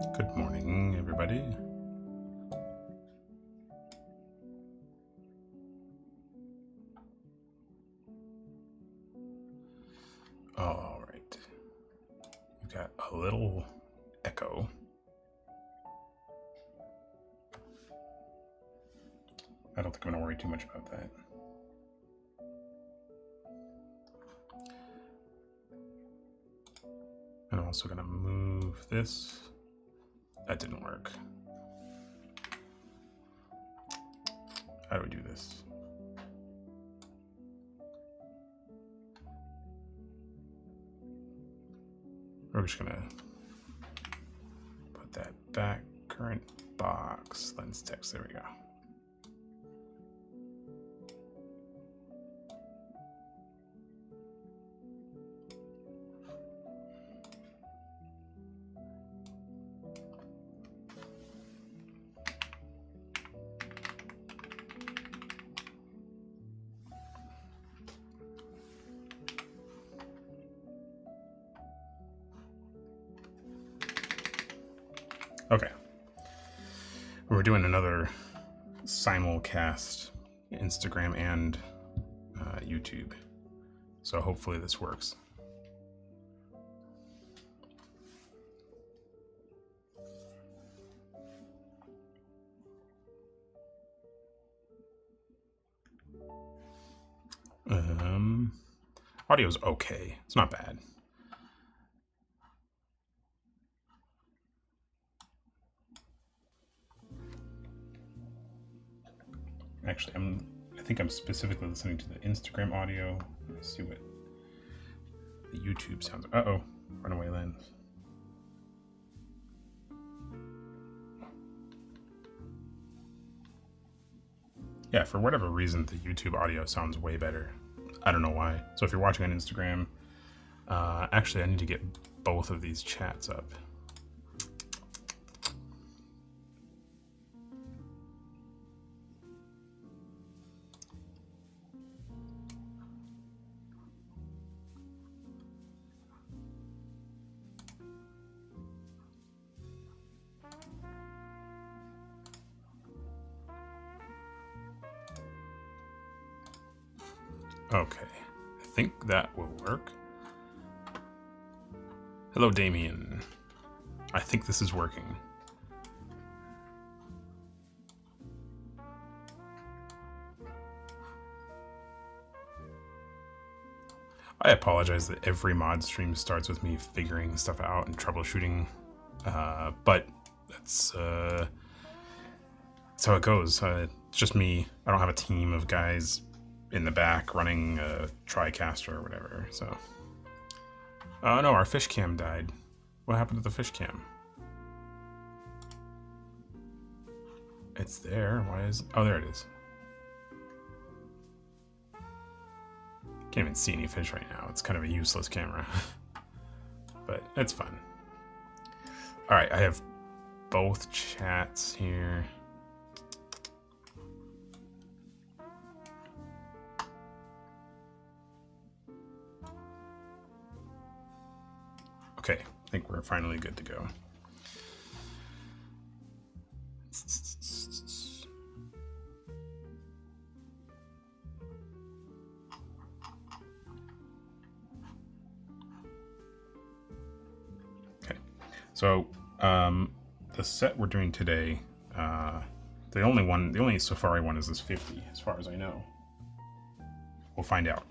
Good morning, everybody. All right. We've got a little echo. I don't think I'm going to worry too much about that. And I'm also going to move this. That didn't work. How do we do this? We're just going to put that back. Current box, lens text. There we go. Okay. We're doing another simulcast, Instagram and YouTube. So hopefully this works. Audio's okay. It's not bad. Actually, I think I'm specifically listening to the Instagram audio. Let's see what the YouTube sounds. Uh-oh, runaway lens. Yeah, for whatever reason, the YouTube audio sounds way better. I don't know why. So if you're watching on Instagram, actually I need to get both of these chats up. Okay, I think that will work. Hello, Damien. I think this is working. I apologize that every mod stream starts with me figuring stuff out and troubleshooting, but that's how it goes. It's just me. I don't have a team of guys in the back running a TriCaster or whatever, so. Oh no, our fish cam died. What happened to the fish cam? It's there. Why is... Oh, there it is. Can't even see any fish right now. It's kind of a useless camera. But it's fun. Alright, I have both chats here. Okay, I think we're finally good to go. Okay, so the set we're doing today, the only Safari one is this 50, as far as I know. We'll find out.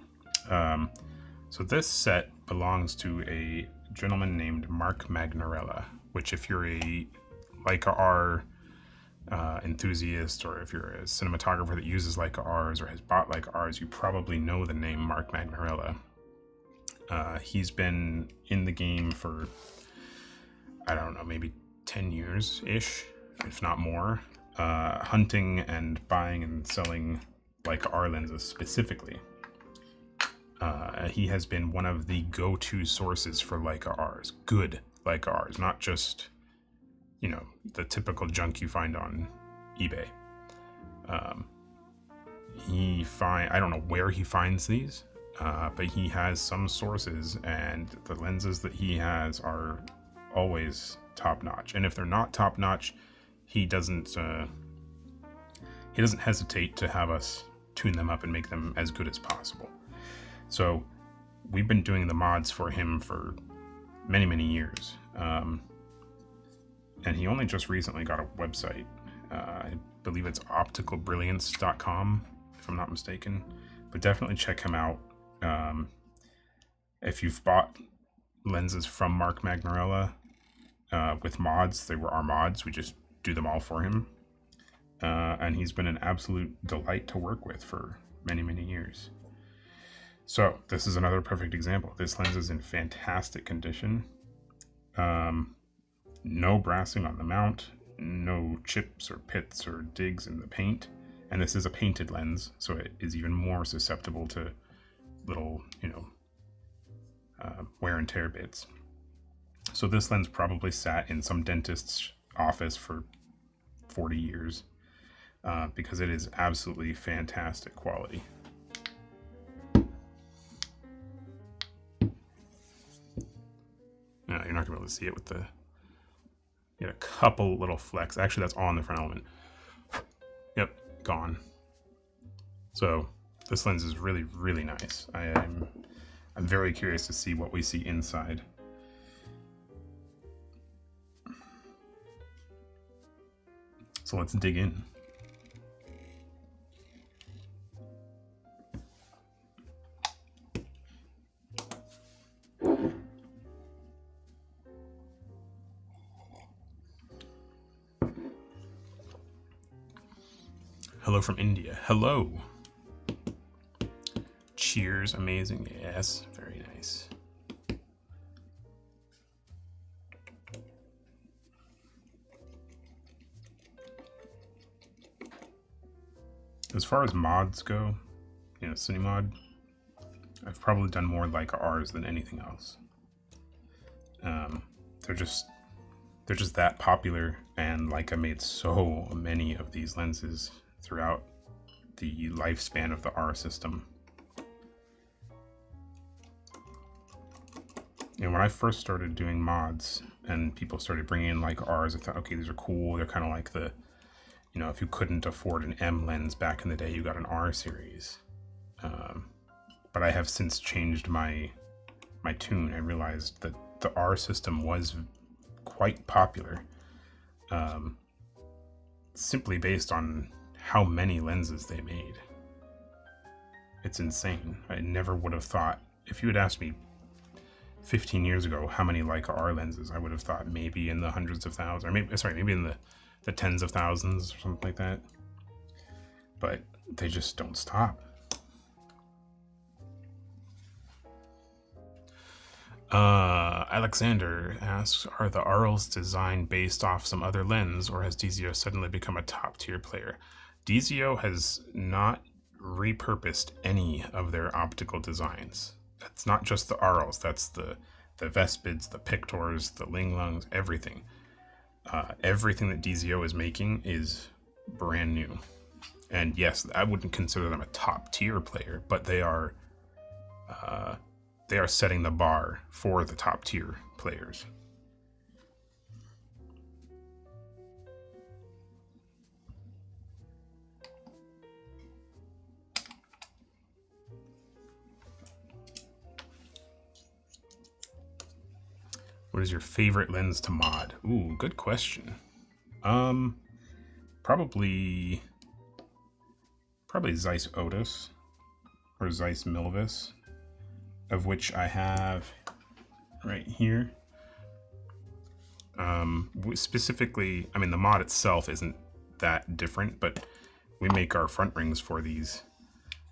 So this set belongs to a gentleman named Mark Magnarella, which if you're a Leica R enthusiast, or if you're a cinematographer that uses Leica Rs or has bought Leica Rs, you probably know the name Mark Magnarella. He's been in the game for, I don't know, maybe 10 years-ish, if not more, hunting and buying and selling Leica R lenses specifically. He has been one of the go-to sources for Leica Rs. Good Leica Rs, not just, you know, the typical junk you find on eBay. I don't know where he finds these, but he has some sources, and the lenses that he has are always top notch. And if they're not top notch, he doesn't hesitate to have us tune them up and make them as good as possible. So we've been doing the mods for him for many years, and he only just recently got a website. I believe it's opticalbrilliance.com, if I'm not mistaken, but definitely check him out. If you've bought lenses from Mark Magnorella with mods, they were our mods, we just do them all for him, and he's been an absolute delight to work with for many years. So this is another perfect example. This lens is in fantastic condition. No brassing on the mount, no chips or pits or digs in the paint, and this is a painted lens, so it is even more susceptible to little, wear and tear bits. So this lens probably sat in some dentist's office for 40 years because it is absolutely fantastic quality. No, you're not gonna be able to see it with the. You get a couple little flecks. Actually, that's all on the front element. Yep, gone. So this lens is really nice. I'm very curious to see what we see inside. So let's dig in. Hello from India. Hello. Cheers. Amazing. Yes. Very nice. As far as mods go, Cine-Mod, I've probably done more Leica Rs than anything else. They're just that popular, and Leica made so many of these lenses throughout the lifespan of the R system. When I first started doing mods and people started bringing in Leica Rs, I thought, okay, these are cool. They're kind of like the, if you couldn't afford an M lens back in the day, you got an R series. But I have since changed my tune. I realized that the R system was quite popular, simply based on how many lenses they made. It's insane. I never would have thought, if you had asked me 15 years ago how many Leica R lenses, I would have thought maybe in the hundreds of thousands, or maybe in the tens of thousands or something like that. But they just don't stop. Alexander asks, are the RLs designed based off some other lens, or has DZO suddenly become a top tier player? DZO has not repurposed any of their optical designs. That's not just the RLs, that's the Vespids, the Pictors, the Linglungs, everything. Everything that DZO is making is brand new. And yes, I wouldn't consider them a top tier player, but they are setting the bar for the top tier players. What is your favorite lens to mod? Ooh, good question. Probably Zeiss Otis or Zeiss Milvis, of which I have right here. Specifically, the mod itself isn't that different, but we make our front rings for these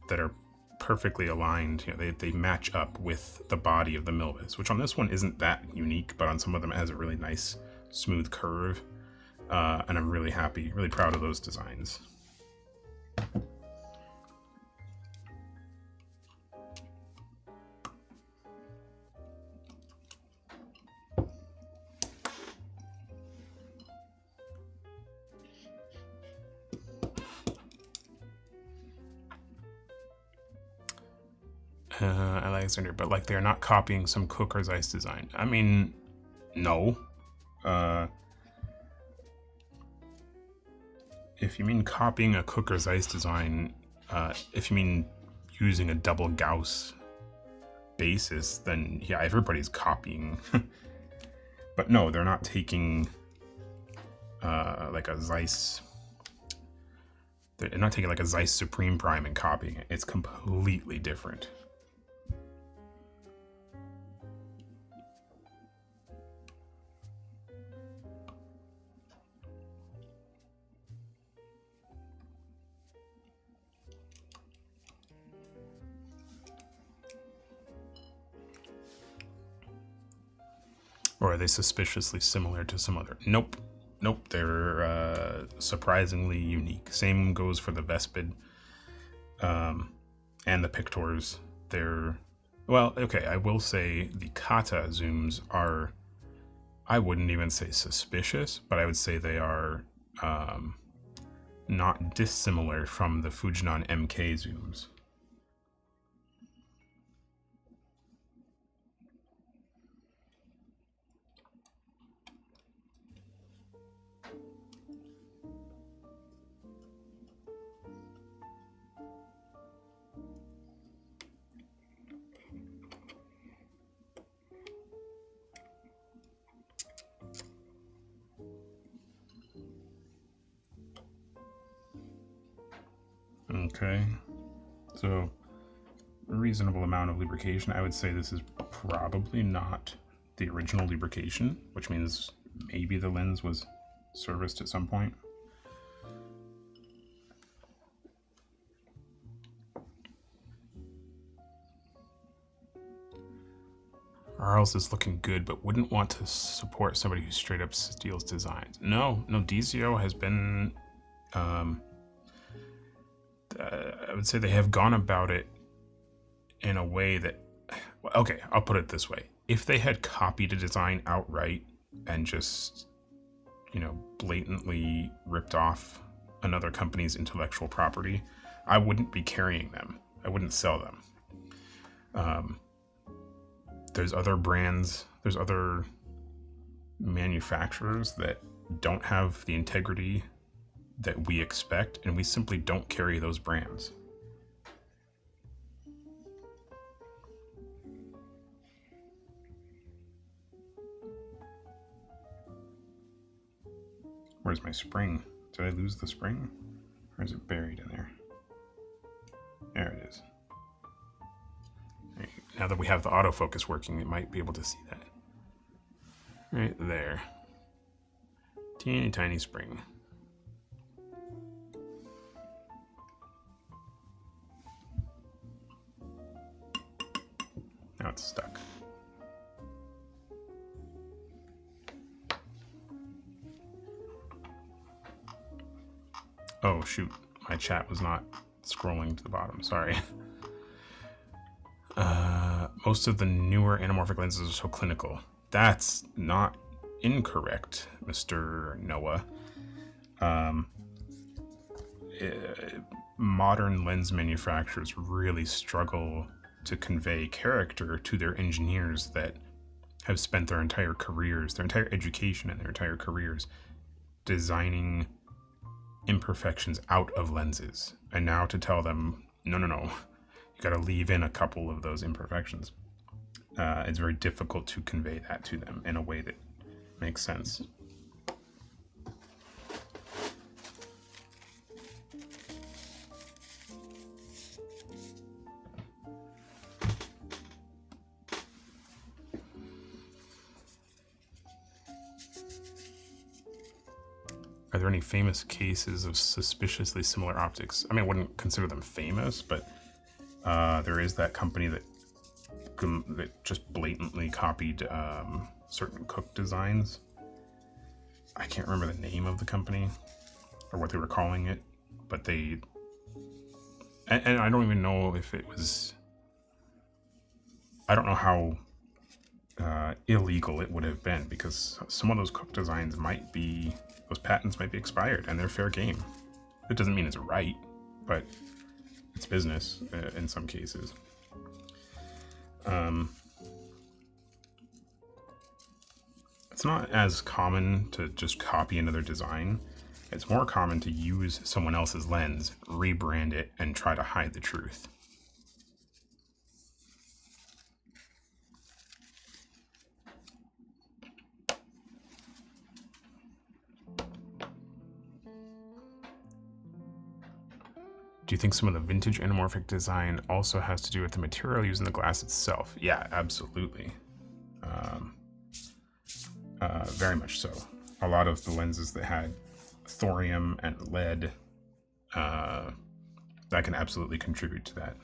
that are perfectly aligned. They match up with the body of the Milvis, which on this one isn't that unique, but on some of them it has a really nice smooth curve, and I'm really happy, really proud of those designs. Alexander, but like they're not copying some Cook or Zeiss design. No, If you mean copying a Cooker Zeiss design, if you mean using a double Gauss basis, then yeah, everybody's copying. But no, they're not taking like a Zeiss. They're not taking like a Zeiss Supreme Prime and copying it. It's completely different. Or are they suspiciously similar to some other? Nope. Nope, they're surprisingly unique. Same goes for the Vespid and the Pictors. They're, well, okay, I will say the Kata zooms are, I wouldn't even say suspicious, but I would say they are not dissimilar from the Fujinon MK zooms. Okay, so a reasonable amount of lubrication. I would say this is probably not the original lubrication, which means maybe the lens was serviced at some point. Arles is looking good, but wouldn't want to support somebody who straight up steals designs. No, DZO has been, I would say they have gone about it in a way that, okay, I'll put it this way. If they had copied a design outright and just, you know, blatantly ripped off another company's intellectual property, I wouldn't be carrying them. I wouldn't sell them. There's other brands, there's other manufacturers that don't have the integrity that we expect, and we simply don't carry those brands. Where's my spring? Did I lose the spring? Or is it buried in there? There it is. Now that we have the autofocus working, it might be able to see that. Right there. Teeny tiny spring. Now it's stuck. Oh shoot, my chat was not scrolling to the bottom, sorry. Most of the newer anamorphic lenses are so clinical. That's not incorrect, Mr. Noah. Modern lens manufacturers really struggle to convey character to their engineers that have spent their entire careers, their entire education and their entire careers designing imperfections out of lenses. And now to tell them, no, you got to leave in a couple of those imperfections. It's very difficult to convey that to them in a way that makes sense. Are there any famous cases of suspiciously similar optics? I mean, I wouldn't consider them famous, but there is that company that just blatantly copied certain Cook designs. I can't remember the name of the company or what they were calling it, but they, and I don't even know if it was, I don't know how illegal it would have been, because some of those Cook designs might be, those patents might be expired and they're fair game. It doesn't mean it's right, but it's business in some cases. it's not as common to just copy another design. It's more common to use someone else's lens, rebrand it, and try to hide the truth. Do you think some of the vintage anamorphic design also has to do with the material used in the glass itself? Yeah, absolutely. Very much so. A lot of the lenses that had thorium and lead, that can absolutely contribute to that.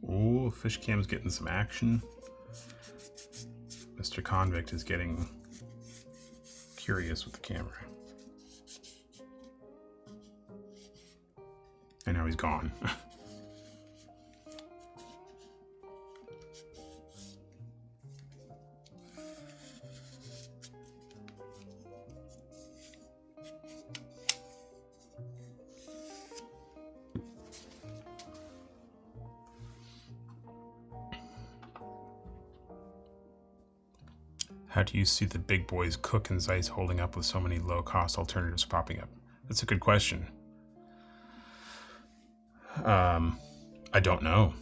Ooh, fish cam's getting some action. Mr. Convict is getting curious with the camera. And now he's gone. How do you see the big boys Cook and Zeiss holding up with so many low-cost alternatives popping up? That's a good question. I don't know.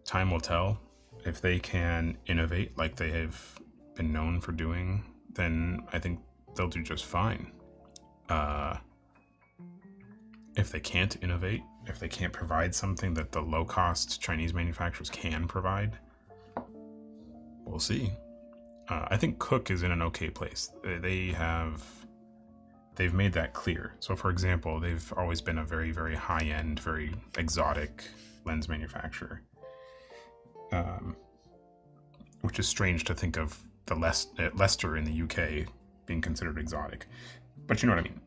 Time will tell. If they can innovate like they have been known for doing, then I think they'll do just fine. If they can't innovate, if they can't provide something that the low-cost Chinese manufacturers can provide, we'll see. I think Cook is in an okay place. They've made that clear. So for example, they've always been a very, very high-end, very exotic lens manufacturer. Which is strange to think of the Leicester in the UK being considered exotic. But you know what I mean.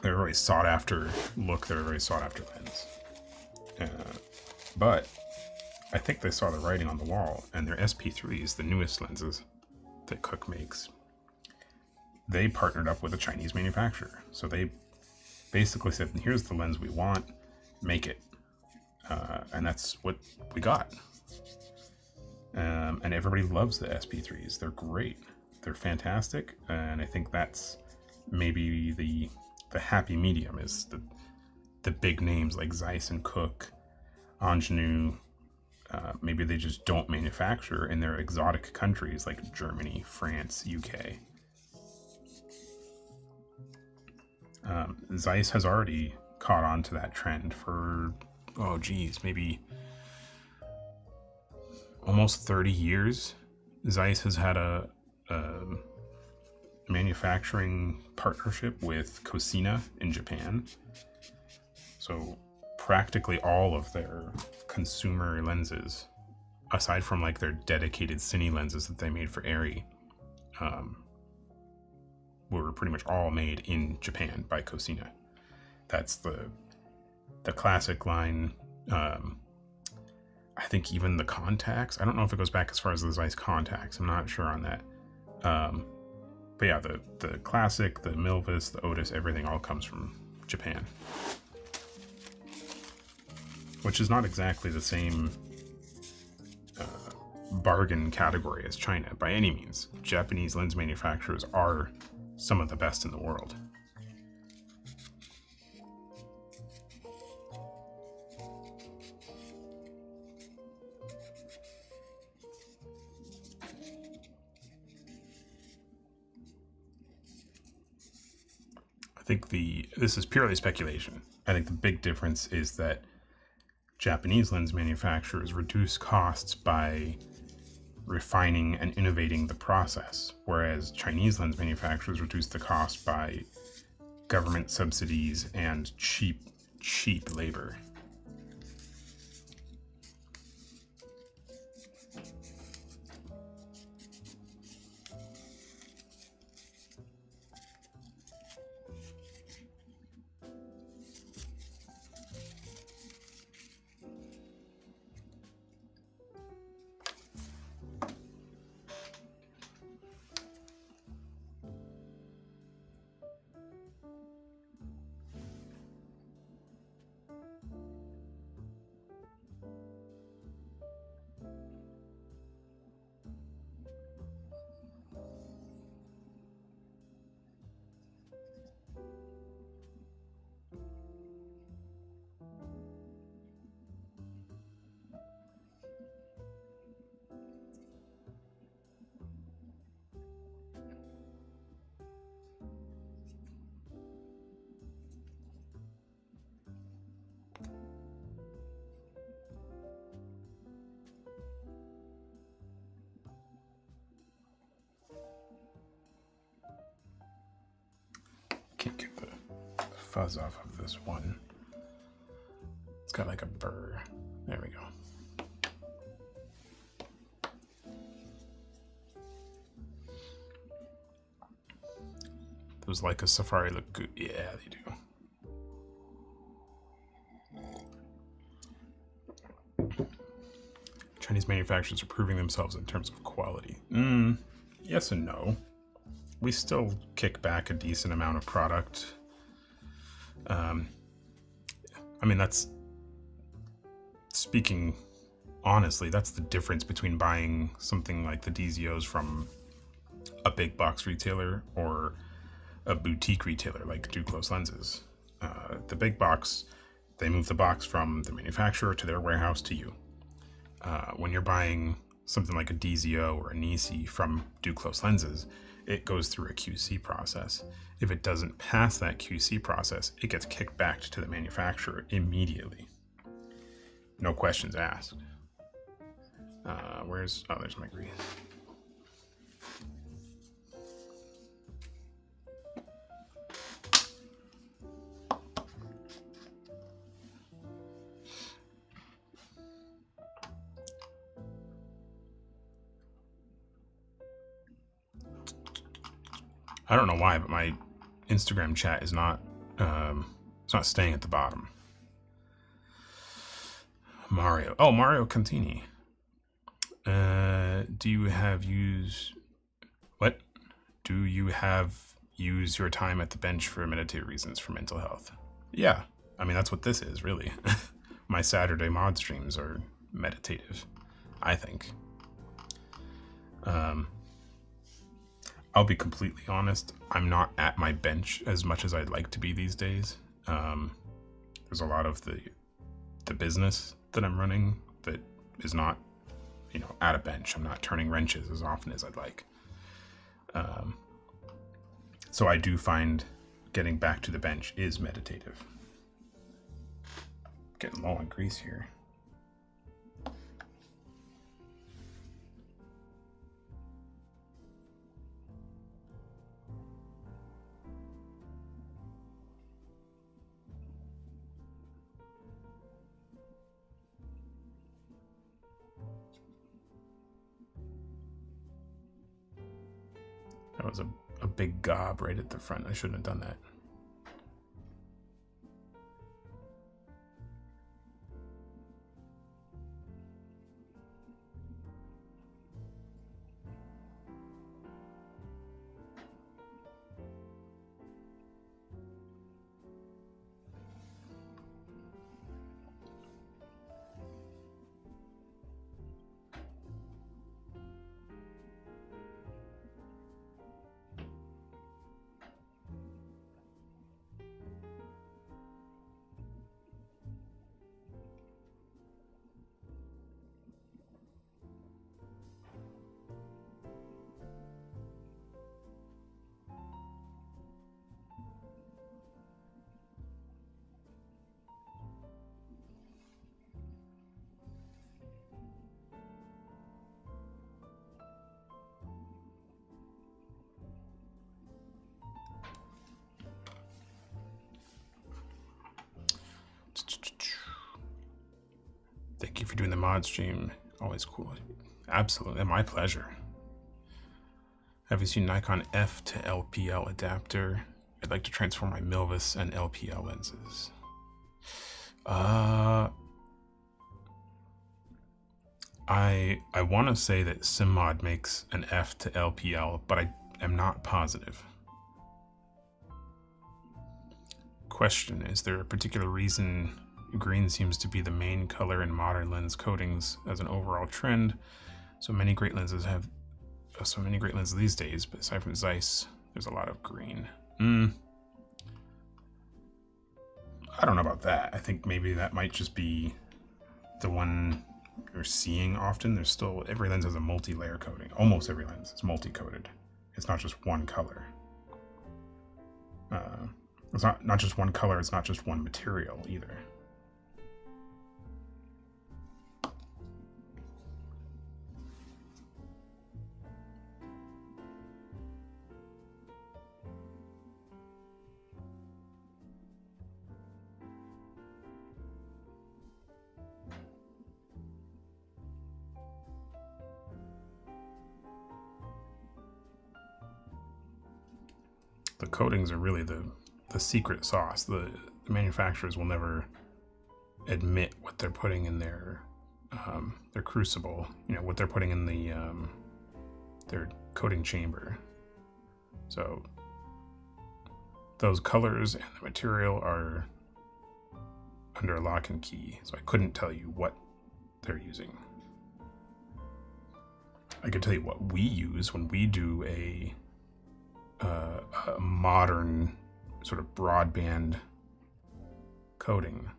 They're a very sought-after look, they're a very sought-after lens. But I think they saw the writing on the wall, and their SP3s, the newest lenses that Cook makes, they partnered up with a Chinese manufacturer. So they basically said, here's the lens we want, make it. And that's what we got. And everybody loves the SP3s. They're great. They're fantastic. And I think that's maybe the happy medium is the big names like Zeiss and Cook, Angenieux. Maybe they just don't manufacture in their exotic countries like Germany, France, UK. Zeiss has already caught on to that trend for, maybe almost 30 years. Zeiss has had a manufacturing partnership with Cine in Japan. So practically all of their consumer lenses, aside from like their dedicated Cine lenses that they made for Arri, were pretty much all made in Japan by Cine. That's the classic line. I think even the contacts, I don't know if it goes back as far as the Zeiss contacts, I'm not sure on that. But yeah, the classic, the Milvis, the Otis, everything all comes from Japan. Which is not exactly the same bargain category as China by any means. Japanese lens manufacturers are some of the best in the world. I think this is purely speculation. I think the big difference is that Japanese lens manufacturers reduce costs by refining and innovating the process, whereas Chinese lens manufacturers reduce the cost by government subsidies and cheap labor. Can't get the fuzz off of this one. It's got like a burr. There we go. Those like a Safari look good. Yeah, they do. Chinese manufacturers are proving themselves in terms of quality. Yes and no. We still kick back a decent amount of product. I mean, that's, speaking honestly, that's the difference between buying something like the DZOs from a big box retailer or a boutique retailer like Duclos lenses. The big box, they move the box from the manufacturer to their warehouse to you. When you're buying something like a DZO or a Nisi from Duclos lenses, it goes through a QC process. If it doesn't pass that QC process, it gets kicked back to the manufacturer immediately. No questions asked. Oh, there's my grease. I don't know why, but my Instagram chat is not, it's not staying at the bottom. Mario. Oh, Mario Contini. Do you have what? Do you have use your time at the bench for meditative reasons for mental health? Yeah. I mean, that's what this is, really. My Saturday mod streams are meditative, I think. I'll be completely honest, I'm not at my bench as much as I'd like to be these days. There's a lot of the business that I'm running that is not, at a bench. I'm not turning wrenches as often as I'd like. So I do find getting back to the bench is meditative. Getting low on grease here. That was a big gob right at the front. I shouldn't have done that. Thank you for doing the mod stream. Always cool. Absolutely, my pleasure. Have you seen Nikon F to LPL adapter? I'd like to transform my Milvus and LPL lenses. I want to say that Cine-Mod makes an F to LPL, but I am not positive. Question, is there a particular reason green seems to be the main color in modern lens coatings as an overall trend? So many great lenses these days, but aside from Zeiss, there's a lot of green. I don't know about that. I think maybe that might just be the one you're seeing often. There's still, every lens has a multi-layer coating. Almost every lens is multi-coated. It's not just one color. It's not just one color, it's not just one material either. The coatings are really the secret sauce. The manufacturers will never admit what they're putting in their crucible. You know, what they're putting in the their coating chamber. So those colors and the material are under lock and key. So I couldn't tell you what they're using. I can tell you what we use when we do a modern sort of broadband coating,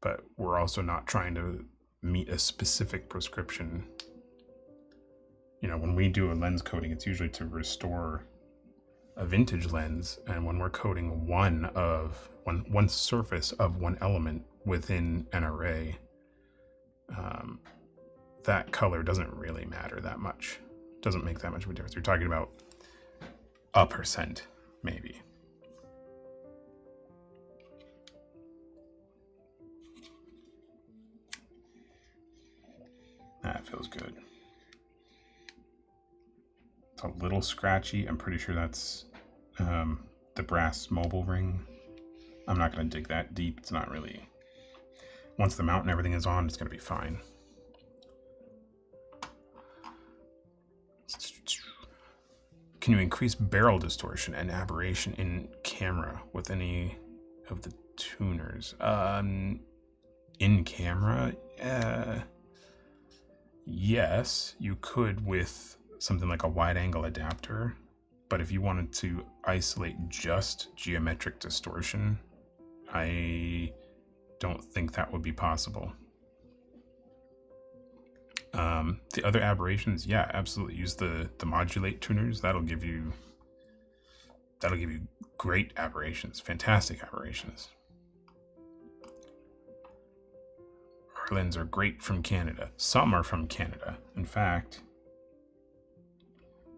but we're also not trying to meet a specific prescription. You know, when we do a lens coating, it's usually to restore a vintage lens, and when we're coating one surface of one element within an array, that color doesn't really matter that much. Doesn't make that much of a difference. You're talking about a percent, maybe. That feels good. It's a little scratchy. I'm pretty sure that's the brass mobile ring. I'm not going to dig that deep. It's not really... Once the mount and everything is on, it's going to be fine. Can you increase barrel distortion and aberration in camera with any of the tuners? In camera? Yes, you could with something like a wide angle adapter, but if you wanted to isolate just geometric distortion, I don't think that would be possible. The other aberrations, yeah, absolutely. Use the modulate tuners. That'll give you great aberrations, fantastic aberrations. Our lenses are great from Canada. Some are from Canada. In fact,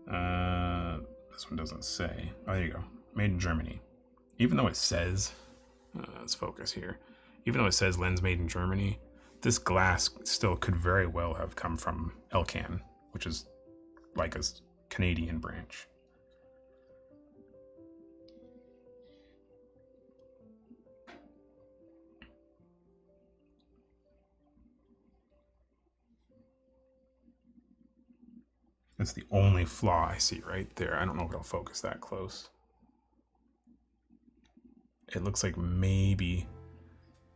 this one doesn't say. Oh, there you go. Made in Germany. Even though it says, let's focus here. Even though it says lens made in Germany, this glass still could very well have come from Elcan, which is like a Canadian branch. That's the only flaw I see right there. I don't know if it'll focus that close. It looks like maybe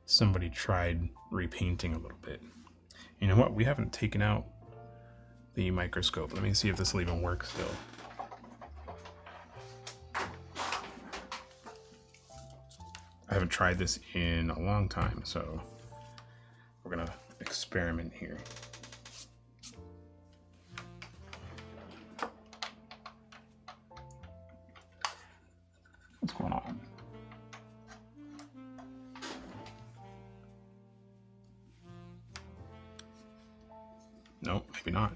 somebody tried repainting a little bit. You know what? We haven't taken out the microscope. Let me see if this will even work still. I haven't tried this in a long time, so we're gonna experiment here. What's going on? Nope, maybe not.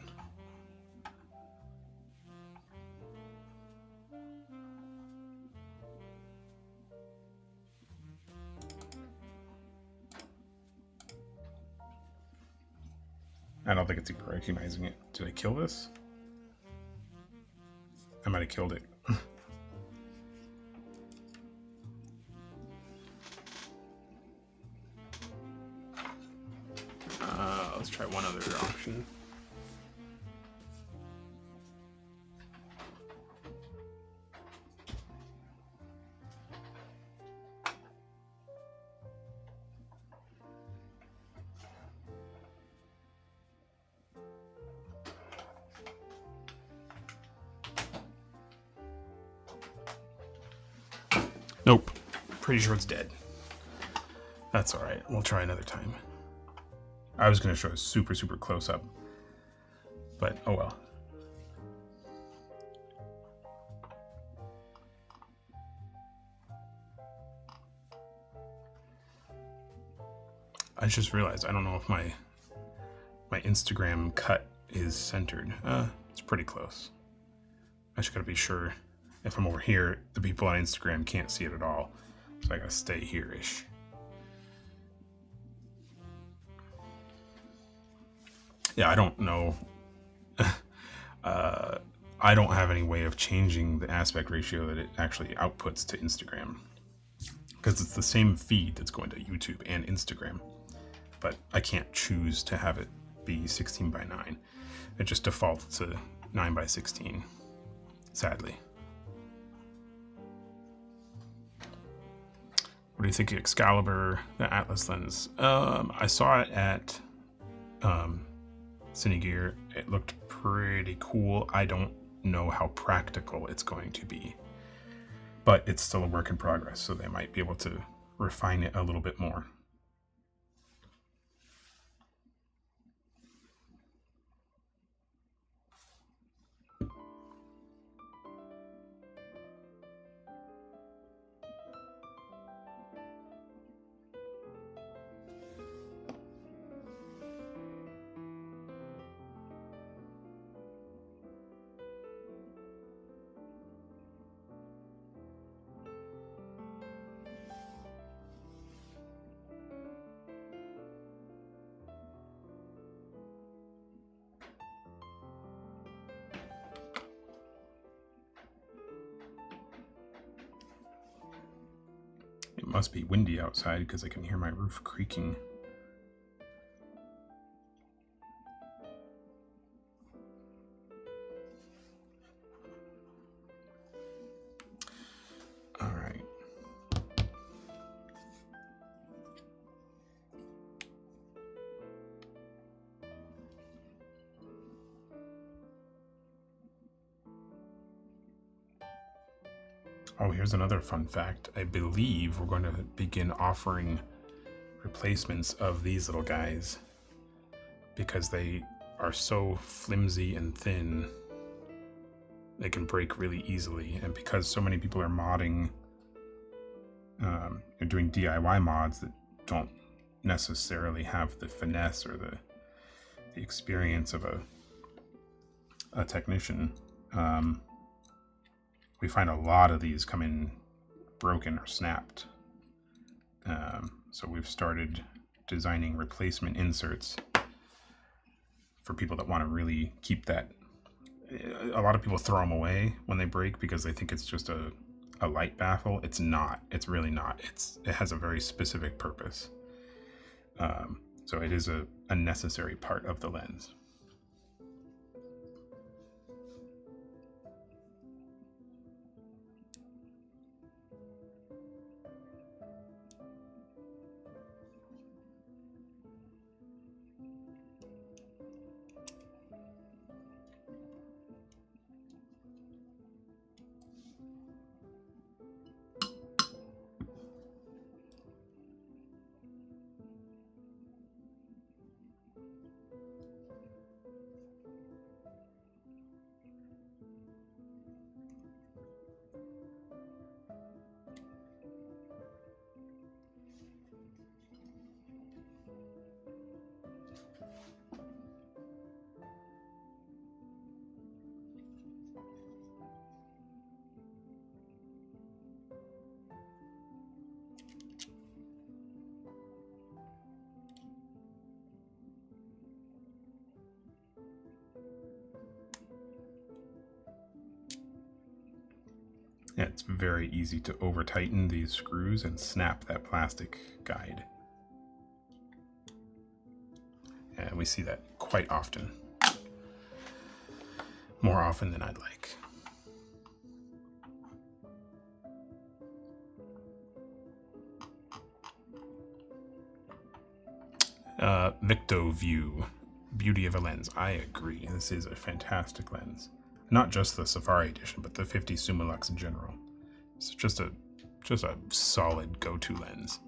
I don't think it's even recognizing it. Did I kill this? I might have killed it. Let's try one other option. Nope. Pretty sure it's dead. That's alright. We'll try another time. I was going to show a super, super close up. But, oh well. I just realized I don't know if my Instagram cut is centered. It's pretty close. I just gotta be sure if I'm over here, the people on Instagram can't see it at all. So I gotta stay here-ish. Yeah, I don't know. I don't have any way of changing the aspect ratio that it actually outputs to Instagram. Because it's the same feed that's going to YouTube and Instagram. But I can't choose to have it be 16 by 9. It just defaults to 9 by 16, sadly. What do you think of Excalibur, the Atlas lens? I saw it at Cine-Gear. It looked pretty cool. I don't know how practical it's going to be, but it's still a work in progress, so they might be able to refine it a little bit more. It must be windy outside because I can hear my roof creaking. All right. Oh, here's another fun fact. I believe we're going to begin offering replacements of these little guys because they are so flimsy and thin, they can break really easily. And because so many people are modding, doing DIY mods that don't necessarily have the finesse or the experience of a technician, we find a lot of these come in broken or snapped. So we've started designing replacement inserts for people that want to really keep that. A lot of people throw them away when they break because they think it's just a light baffle. It's not. It's really not. It has a very specific purpose. So it is a necessary part of the lens. it's very easy to over tighten these screws and snap that plastic guide. And we see that quite often. More often than I'd like. VictoView, beauty of a lens. I agree. This is a fantastic lens. Not just the Safari edition, but the 50 Summilux in general. It's just a solid go-to lens.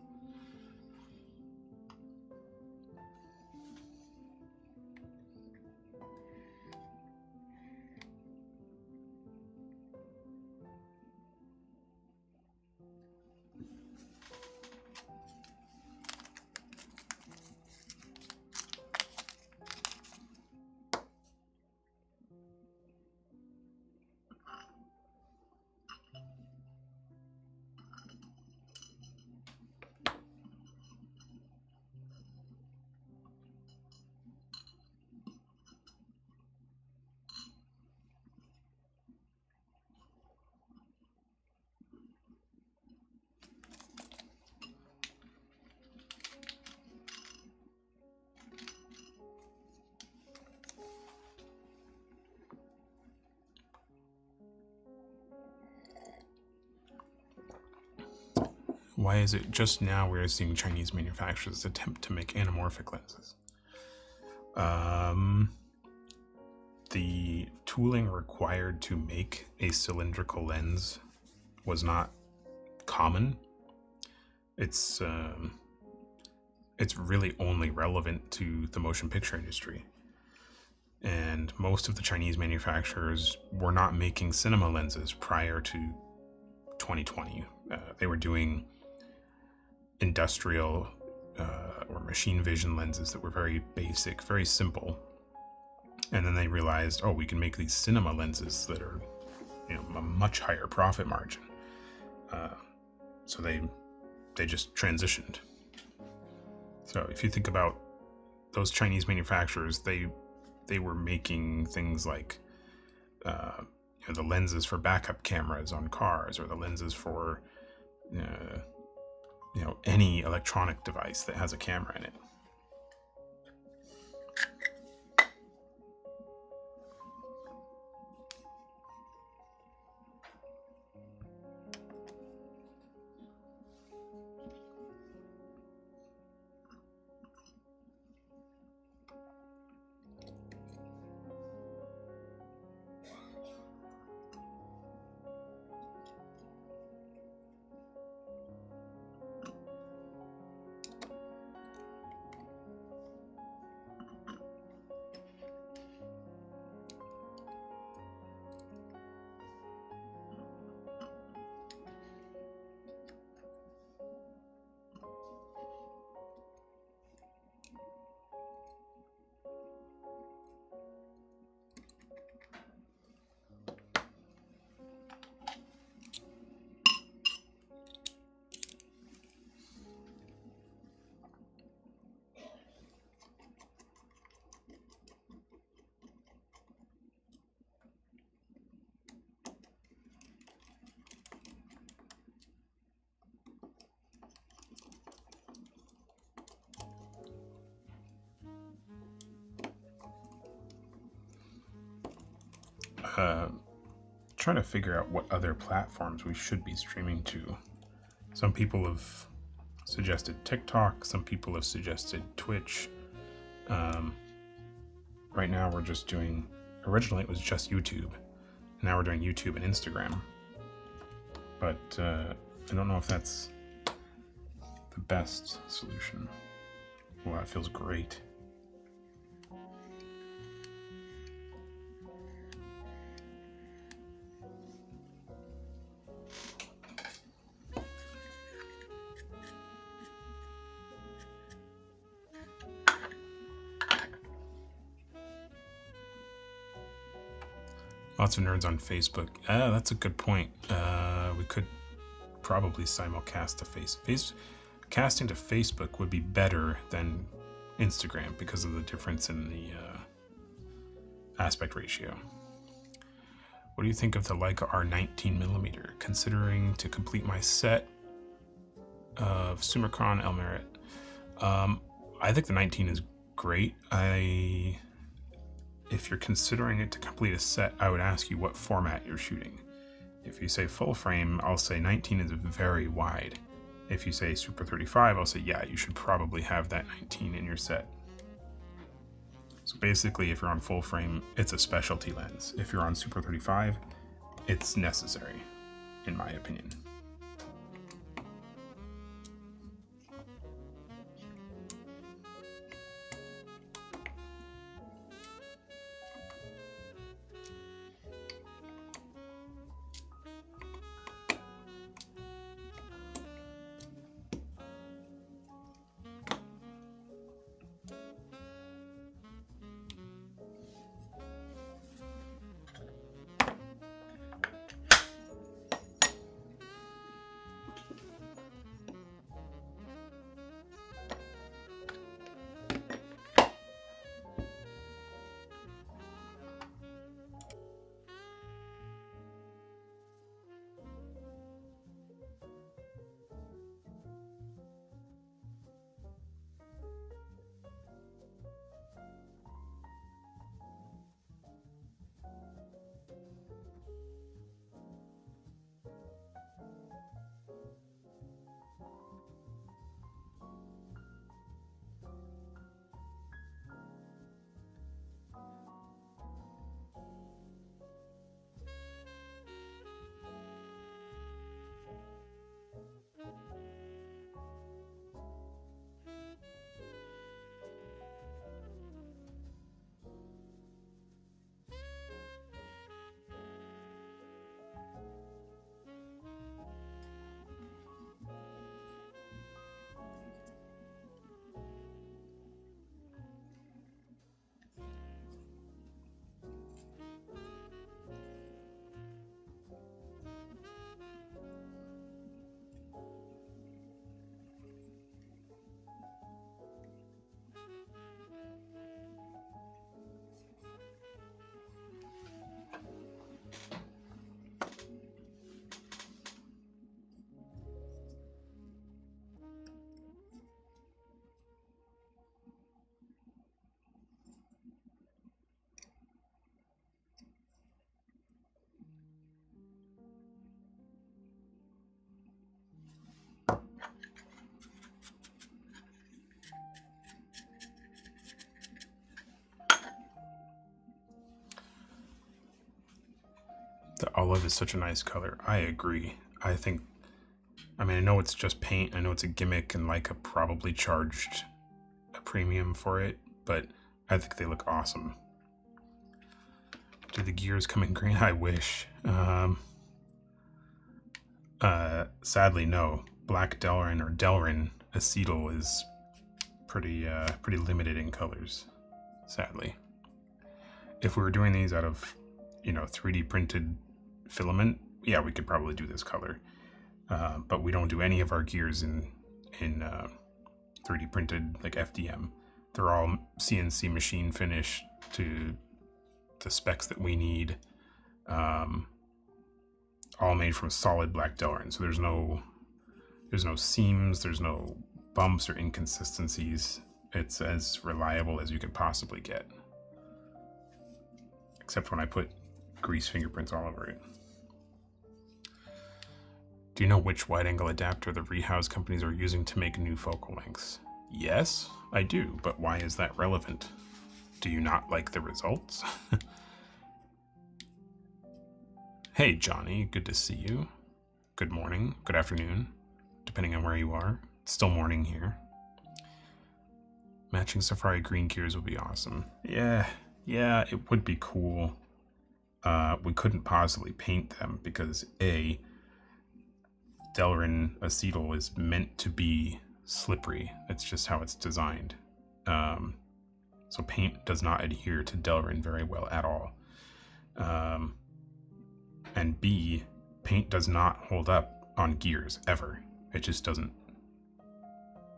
Why is it just now we're seeing Chinese manufacturers attempt to make anamorphic lenses? The tooling required to make a cylindrical lens was not common. It's really only relevant to the motion picture industry. And most of the Chinese manufacturers were not making cinema lenses prior to 2020. They were doing industrial or machine vision lenses that were very basic, very simple. And then they realized, oh, we can make these cinema lenses that are, a much higher profit margin. So they just transitioned. So if you think about those Chinese manufacturers, they were making things like the lenses for backup cameras on cars, or the lenses for any electronic device that has a camera in it. Trying to figure out what other platforms we should be streaming to. Some people have suggested TikTok, some people have suggested Twitch. Right now we're just doing, originally it was just YouTube, and now we're doing YouTube and Instagram. But I don't know if that's the best solution. Well, that feels great. Lots of nerds on Facebook. That's a good point. We could probably simulcast to casting to Facebook would be better than Instagram because of the difference in the aspect ratio. What do you think of the Leica R19mm? Considering to complete my set of Summicron Elmerit. I think the 19 is great. If you're considering it to complete a set, I would ask you what format you're shooting. If you say full frame, I'll say 19 is very wide. If you say Super 35, I'll say, yeah, you should probably have that 19 in your set. So basically, if you're on full frame, it's a specialty lens. If you're on Super 35, it's necessary, in my opinion. The olive is such a nice color. I agree. I know it's just paint. I know it's a gimmick and Leica probably charged a premium for it, but I think they look awesome. Do the gears come in green? I wish. Sadly, no. Black Delrin or Delrin acetal is pretty limited in colors, sadly. If we were doing these out of, 3D printed filament, yeah, we could probably do this color. But we don't do any of our gears in 3D printed, like FDM. They're all CNC machine finished to the specs that we need. All made from solid black Delrin. So there's no seams, there's no bumps or inconsistencies. It's as reliable as you could possibly get. Except when I put grease fingerprints all over it. Do you know which wide-angle adapter the rehouse companies are using to make new focal lengths? Yes, I do, but why is that relevant? Do you not like the results? Hey, Johnny, good to see you. Good morning, good afternoon, depending on where you are. It's still morning here. Matching Safari green gears would be awesome. Yeah, it would be cool. We couldn't possibly paint them because A, Delrin acetal is meant to be slippery. It's just how it's designed. So paint does not adhere to Delrin very well at all. And B, paint does not hold up on gears ever. It just doesn't.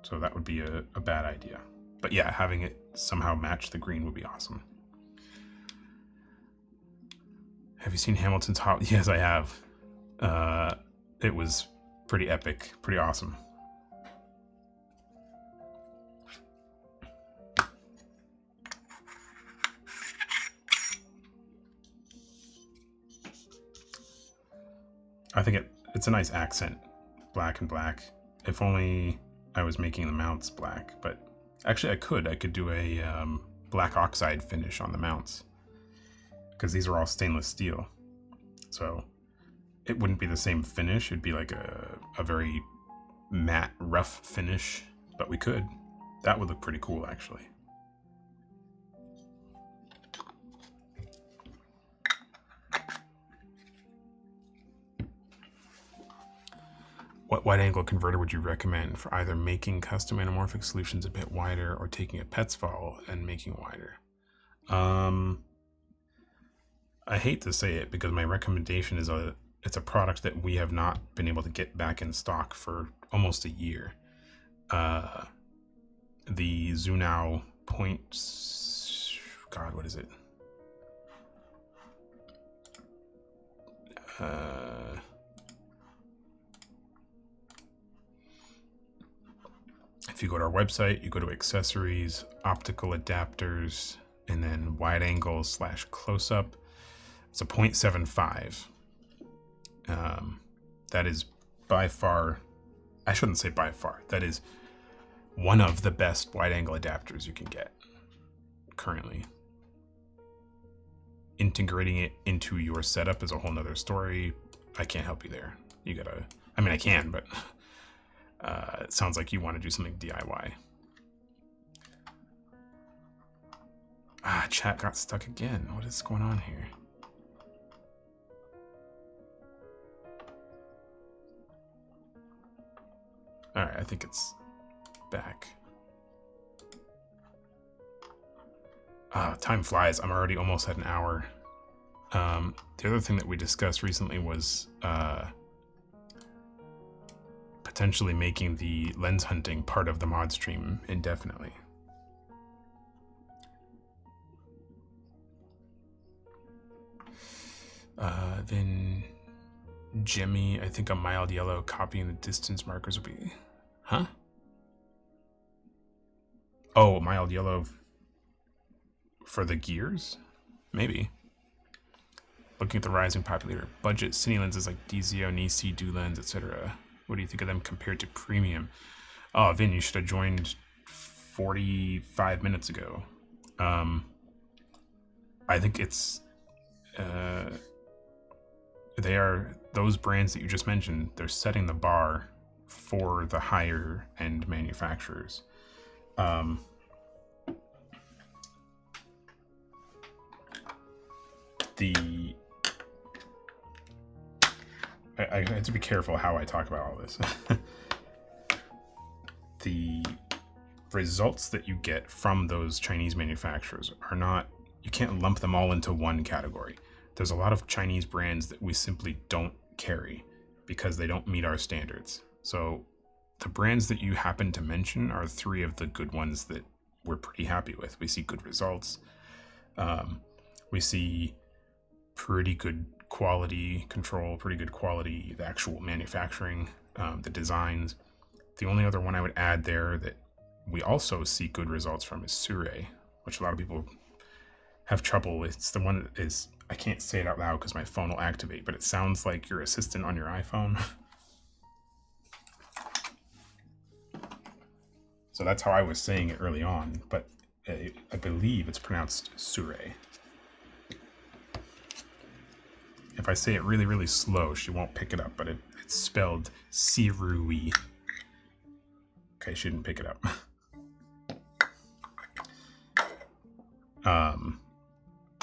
So that would be a bad idea. But yeah, having it somehow match the green would be awesome. Have you seen Hamilton's Hot? Yes, I have. It was pretty epic, pretty awesome. I think it's a nice accent, black and black. If only I was making the mounts black, but actually I could do a black oxide finish on the mounts, because these are all stainless steel. So it wouldn't be the same finish, it'd be like a very matte, rough finish, but we could. That would look pretty cool, actually. What wide angle converter would you recommend for either making custom anamorphic solutions a bit wider or taking a PETS file and making wider? I hate to say it because my recommendation is it's a product that we have not been able to get back in stock for almost a year. The Zunao God, what is it? If you go to our website, you go to accessories, optical adapters, and then wide angle / close up. It's a 0.75. That is by far, I shouldn't say by far, that is one of the best wide angle adapters you can get currently. Integrating it into your setup is a whole nother story. I can't help you there. You gotta, I mean, I can, but it sounds like you want to do something DIY. Chat got stuck again. What is going on here? Alright, I think it's back. Time flies. I'm already almost at an hour. The other thing that we discussed recently was potentially making the lens hunting part of the mod stream indefinitely. Then Jimmy, I think a mild yellow copying the distance markers would be... Huh? Oh, mild yellow for the gears? Maybe. Looking at the rising popular budget cine lenses like DZO, Nisi, Lens, etc. What do you think of them compared to premium? Oh, Vin, you should have joined 45 minutes ago. I think it's... they are, those brands that you just mentioned, they're setting the bar for the higher end manufacturers. I have to be careful how I talk about all this. The results that you get from those Chinese manufacturers are not, you can't lump them all into one category. There's a lot of Chinese brands that we simply don't carry because they don't meet our standards. So the brands that you happen to mention are three of the good ones that we're pretty happy with. We see good results. We see pretty good quality control, pretty good quality, the actual manufacturing, the designs. The only other one I would add there that we also see good results from is Sure, which a lot of people have trouble with. It's the one that is, I can't say it out loud because my phone will activate, but it sounds like your assistant on your iPhone. So that's how I was saying it early on, but I believe it's pronounced Sure. If I say it really, really slow, she won't pick it up, but it's spelled Sirui. Okay, she didn't pick it up.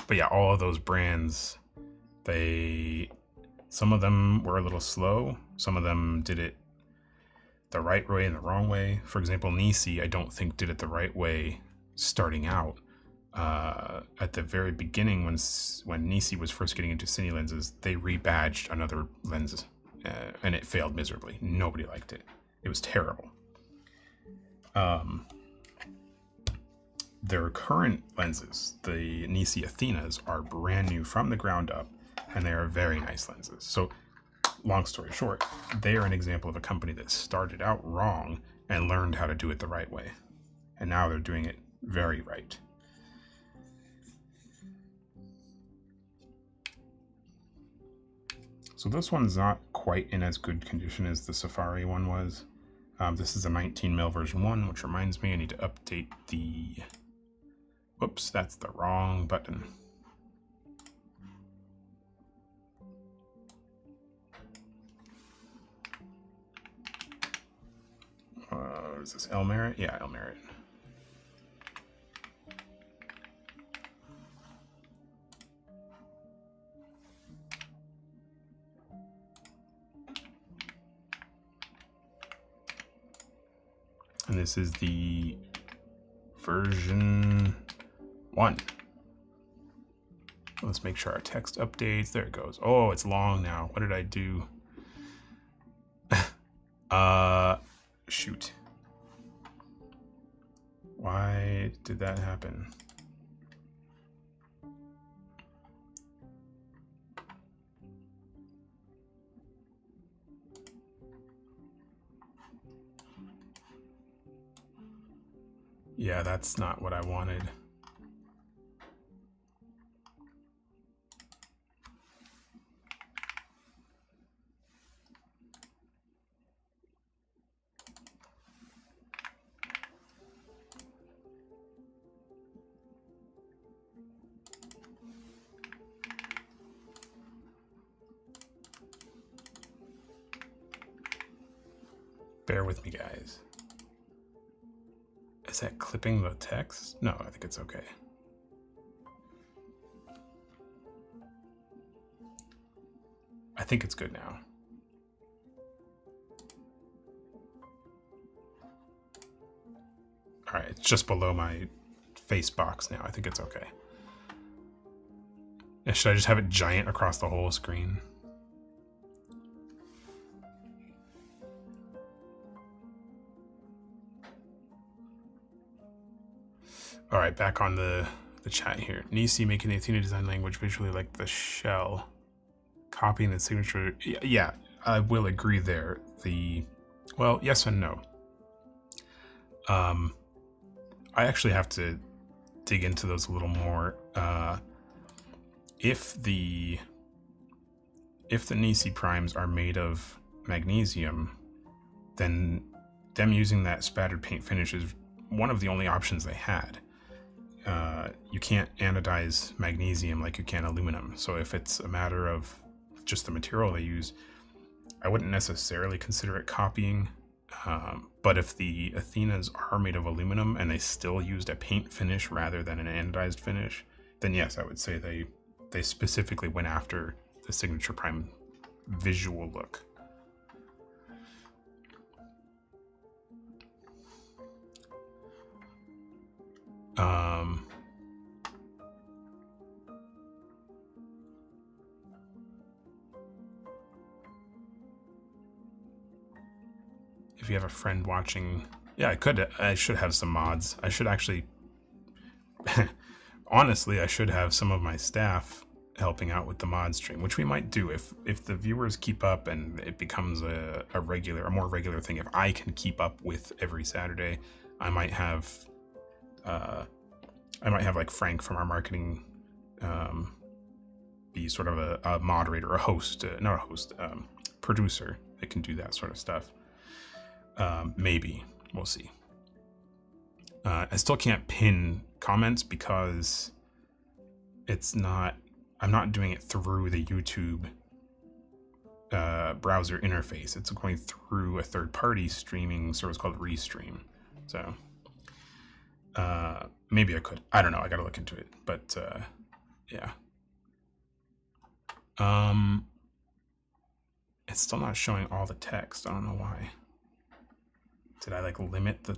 But yeah, all of those brands, some of them were a little slow. Some of them did it the right way and the wrong way. For example, Nisi, I don't think did it the right way starting out. At the very beginning, when Nisi was first getting into cine lenses, they rebadged another lens, and it failed miserably. Nobody liked it. It was terrible. Their current lenses, the Nisi Athenas, are brand new from the ground up, and they are very nice lenses. So long story short, they are an example of a company that started out wrong and learned how to do it the right way. And now they're doing it very right. So this one's not quite in as good condition as the Safari one was. This is a 19mm version 1, which reminds me I need to update the... Whoops, that's the wrong button. Is this Elmerit? Yeah, Elmerit. And this is the version 1. Let's make sure our text updates. There it goes. Oh, it's long now. What did I do? Shoot. Why did that happen? Yeah, that's not what I wanted. Bear with me, guys. Is that clipping the text? No, I think it's okay. I think it's good now. All right, it's just below my face box now. I think it's okay. Yeah, should I just have it giant across the whole screen? All right, back on the chat here. Nisi making the Athena design language visually like the shell. Copying the signature. Yeah, I will agree there. Well, yes and no. I actually have to dig into those a little more. If the Nisi primes are made of magnesium, then them using that spattered paint finish is one of the only options they had. You can't anodize magnesium like you can aluminum. So if it's a matter of just the material they use, I wouldn't necessarily consider it copying. But if the Athenas are made of aluminum and they still used a paint finish rather than an anodized finish, then yes, I would say they specifically went after the signature prime visual look. If you have a friend watching, yeah, I should have some mods. I should actually, honestly, I should have some of my staff helping out with the mod stream, which we might do if the viewers keep up and it becomes a more regular thing. If I can keep up with every Saturday, I might have like Frank from our marketing be sort of a moderator, a host, not a host, producer that can do that sort of stuff. Maybe. We'll see. I still can't pin comments because I'm not doing it through the YouTube browser interface. It's going through a third-party streaming service called Restream. So maybe I could. I don't know. I got to look into it. But yeah. It's still not showing all the text. I don't know why. Did I like limit the...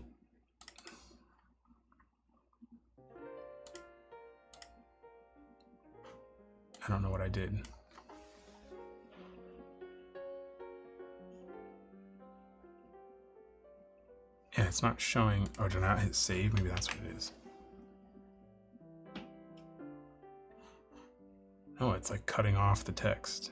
I don't know what I did. Yeah, it's not showing. Oh, did I not hit save? Maybe that's what it is. No, it's like cutting off the text.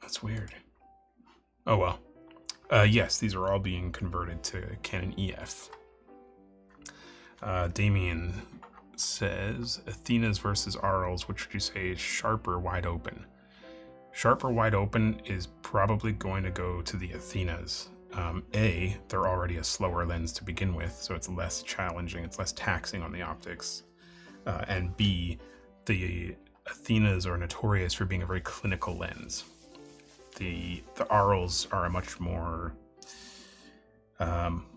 That's weird. Oh well. Yes, these are all being converted to Canon EF. Damien says, Athenas versus Arls, which would you say is sharper wide open? Sharper wide open is probably going to go to the Athenas. A, they're already a slower lens to begin with, so it's less challenging, it's less taxing on the optics. And B, the Athenas are notorious for being a very clinical lens. The Arls are a much more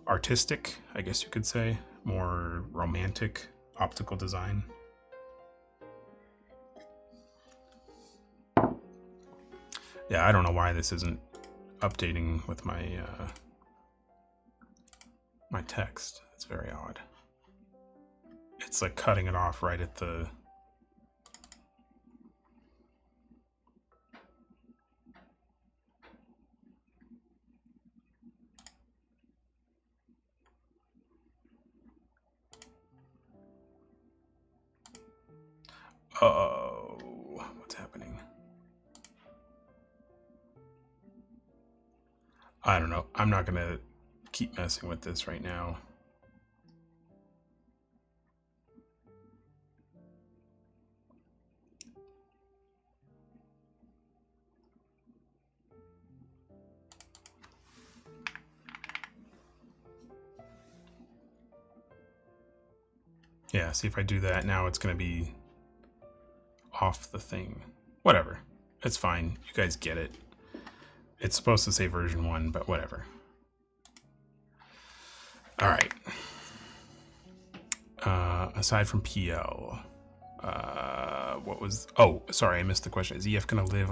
artistic, I guess you could say, more romantic optical design. Yeah, I don't know why this isn't updating with my my text. It's very odd. It's like cutting it off right at the... Uh-oh, what's happening? I don't know. I'm not gonna keep messing with this right now. Yeah, see if I do that now, it's gonna be off the thing. Whatever. It's fine. You guys get it. It's supposed to say version 1, but whatever. All right. Aside from PL, what was... Oh, sorry, I missed the question. Is EF going to live...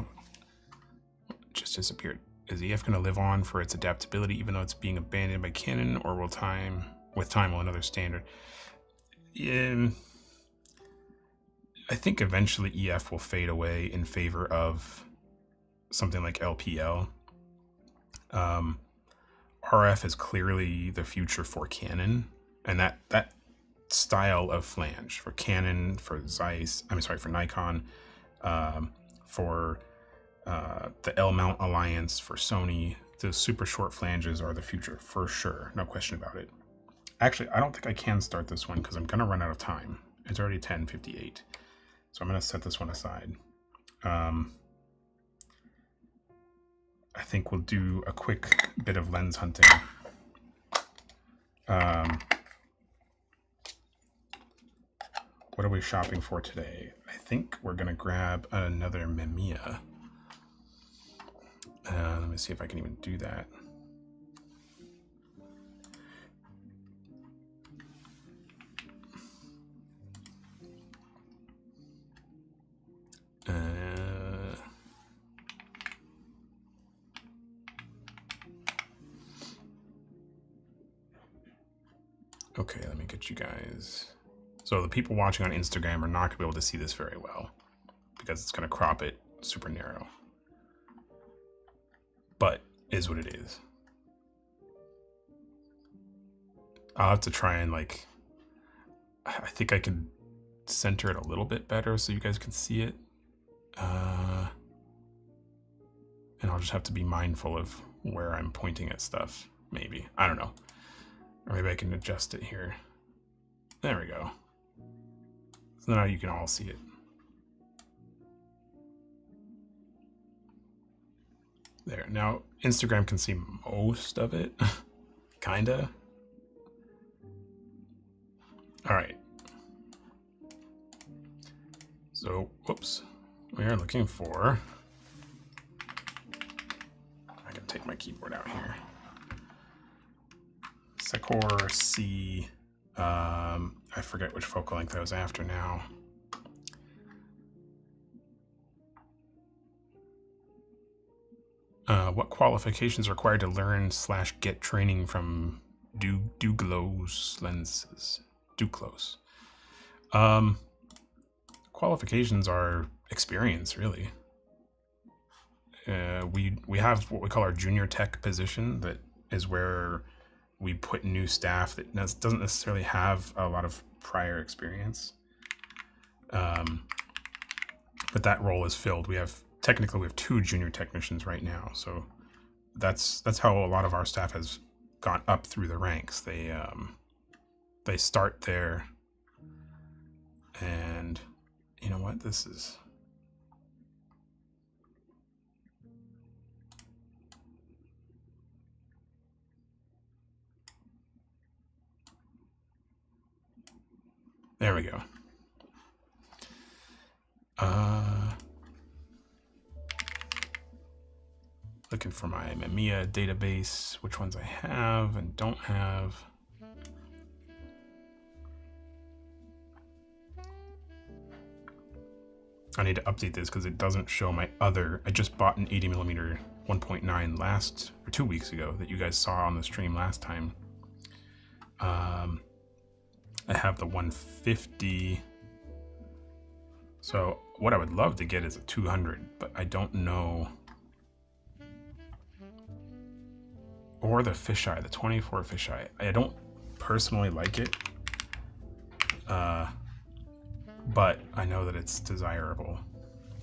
Just disappeared. Is EF going to live on for its adaptability even though it's being abandoned by Canon, or will with time will another standard... I think eventually EF will fade away in favor of something like LPL. RF is clearly the future for Canon, and that style of flange for Canon, for Zeiss, for Nikon, for the L-mount Alliance, for Sony, those super short flanges are the future for sure, no question about it. Actually, I don't think I can start this one because I'm gonna run out of time. It's already 10:58. So I'm going to set this one aside. I think we'll do a quick bit of lens hunting. What are we shopping for today? I think we're going to grab another Mamiya. Let me see if I can even do that. Okay, let me get you guys. So the people watching on Instagram are not going to be able to see this very well because it's going to crop it super narrow. But is what it is. I'll have to try and I think I can center it a little bit better so you guys can see it. And I'll just have to be mindful of where I'm pointing at stuff, maybe. I don't know. Or maybe I can adjust it here. There we go. So now you can all see it. There. Now, Instagram can see most of it. Kinda. All right. So, whoops. We are looking for... I can take my keyboard out here. Sekor C. I forget which focal length I was after now. What qualifications are required to learn / get training from Duclos lenses? Duclos. Qualifications are experience, really. We have what we call our junior tech position, that is where we put new staff that doesn't necessarily have a lot of prior experience. But that role is filled. Technically we have 2 junior technicians right now, so that's how a lot of our staff has gone up through the ranks. They start there, and you know what, this is there we go. Looking for my Mamiya database, which ones I have and don't have. I need to update this because it doesn't show my other. I just bought an 80mm 1.9 2 weeks ago that you guys saw on the stream last time. I have the 150. So what I would love to get is a 200, but I don't know. Or the fisheye, the 24 fisheye. I don't personally like it, but I know that it's desirable.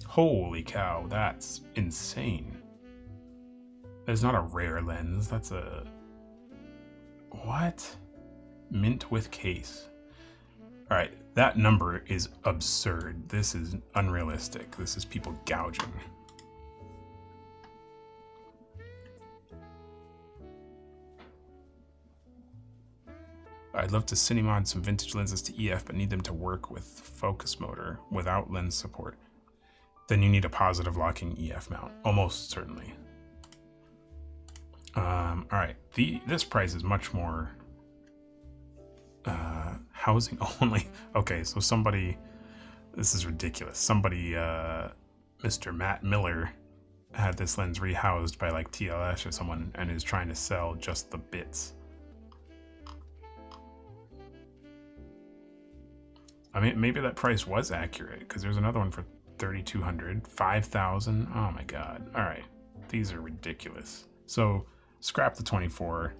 Holy cow, that's insane. That's not a rare lens, that's a... What? Mint with case. Alright, that number is absurd. This is unrealistic. This is people gouging. I'd love to Cine-Mod some vintage lenses to EF, but need them to work with focus motor without lens support. Then you need a positive locking EF mount, almost certainly. All right, this price is much more housing only. Okay, so somebody, this is ridiculous. Somebody, Mr. Matt Miller, had this lens rehoused by like TLS or someone and is trying to sell just the bits. I mean, maybe that price was accurate because there's another one for 3,200, 5,000. Oh my God. All right. These are ridiculous. So scrap the 24.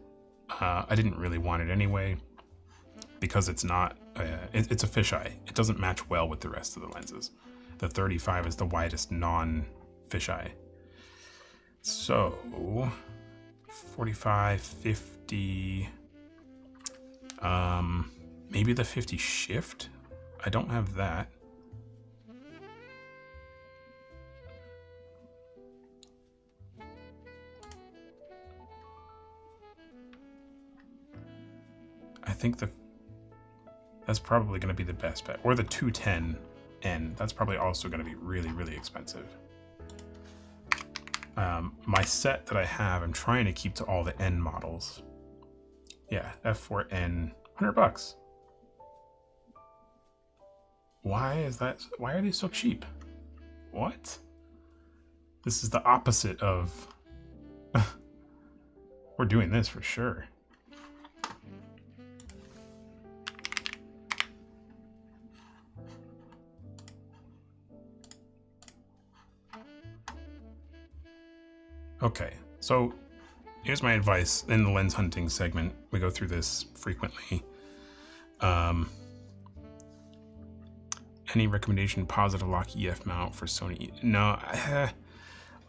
I didn't really want it anyway because it's not, it's a fisheye. It doesn't match well with the rest of the lenses. The 35 is the widest non-fisheye. So 45, 50, maybe the 50 shift. I don't have that. I think that's probably going to be the best bet. Or the 210N. That's probably also going to be really, really expensive. My set that I have, I'm trying to keep to all the N models. Yeah, F4N, $100. Why is that? Why are these so cheap? What? This is the opposite of... We're doing this for sure. Okay, so here's my advice in the lens hunting segment. We go through this frequently. Any recommendation positive lock EF mount for Sony? No, I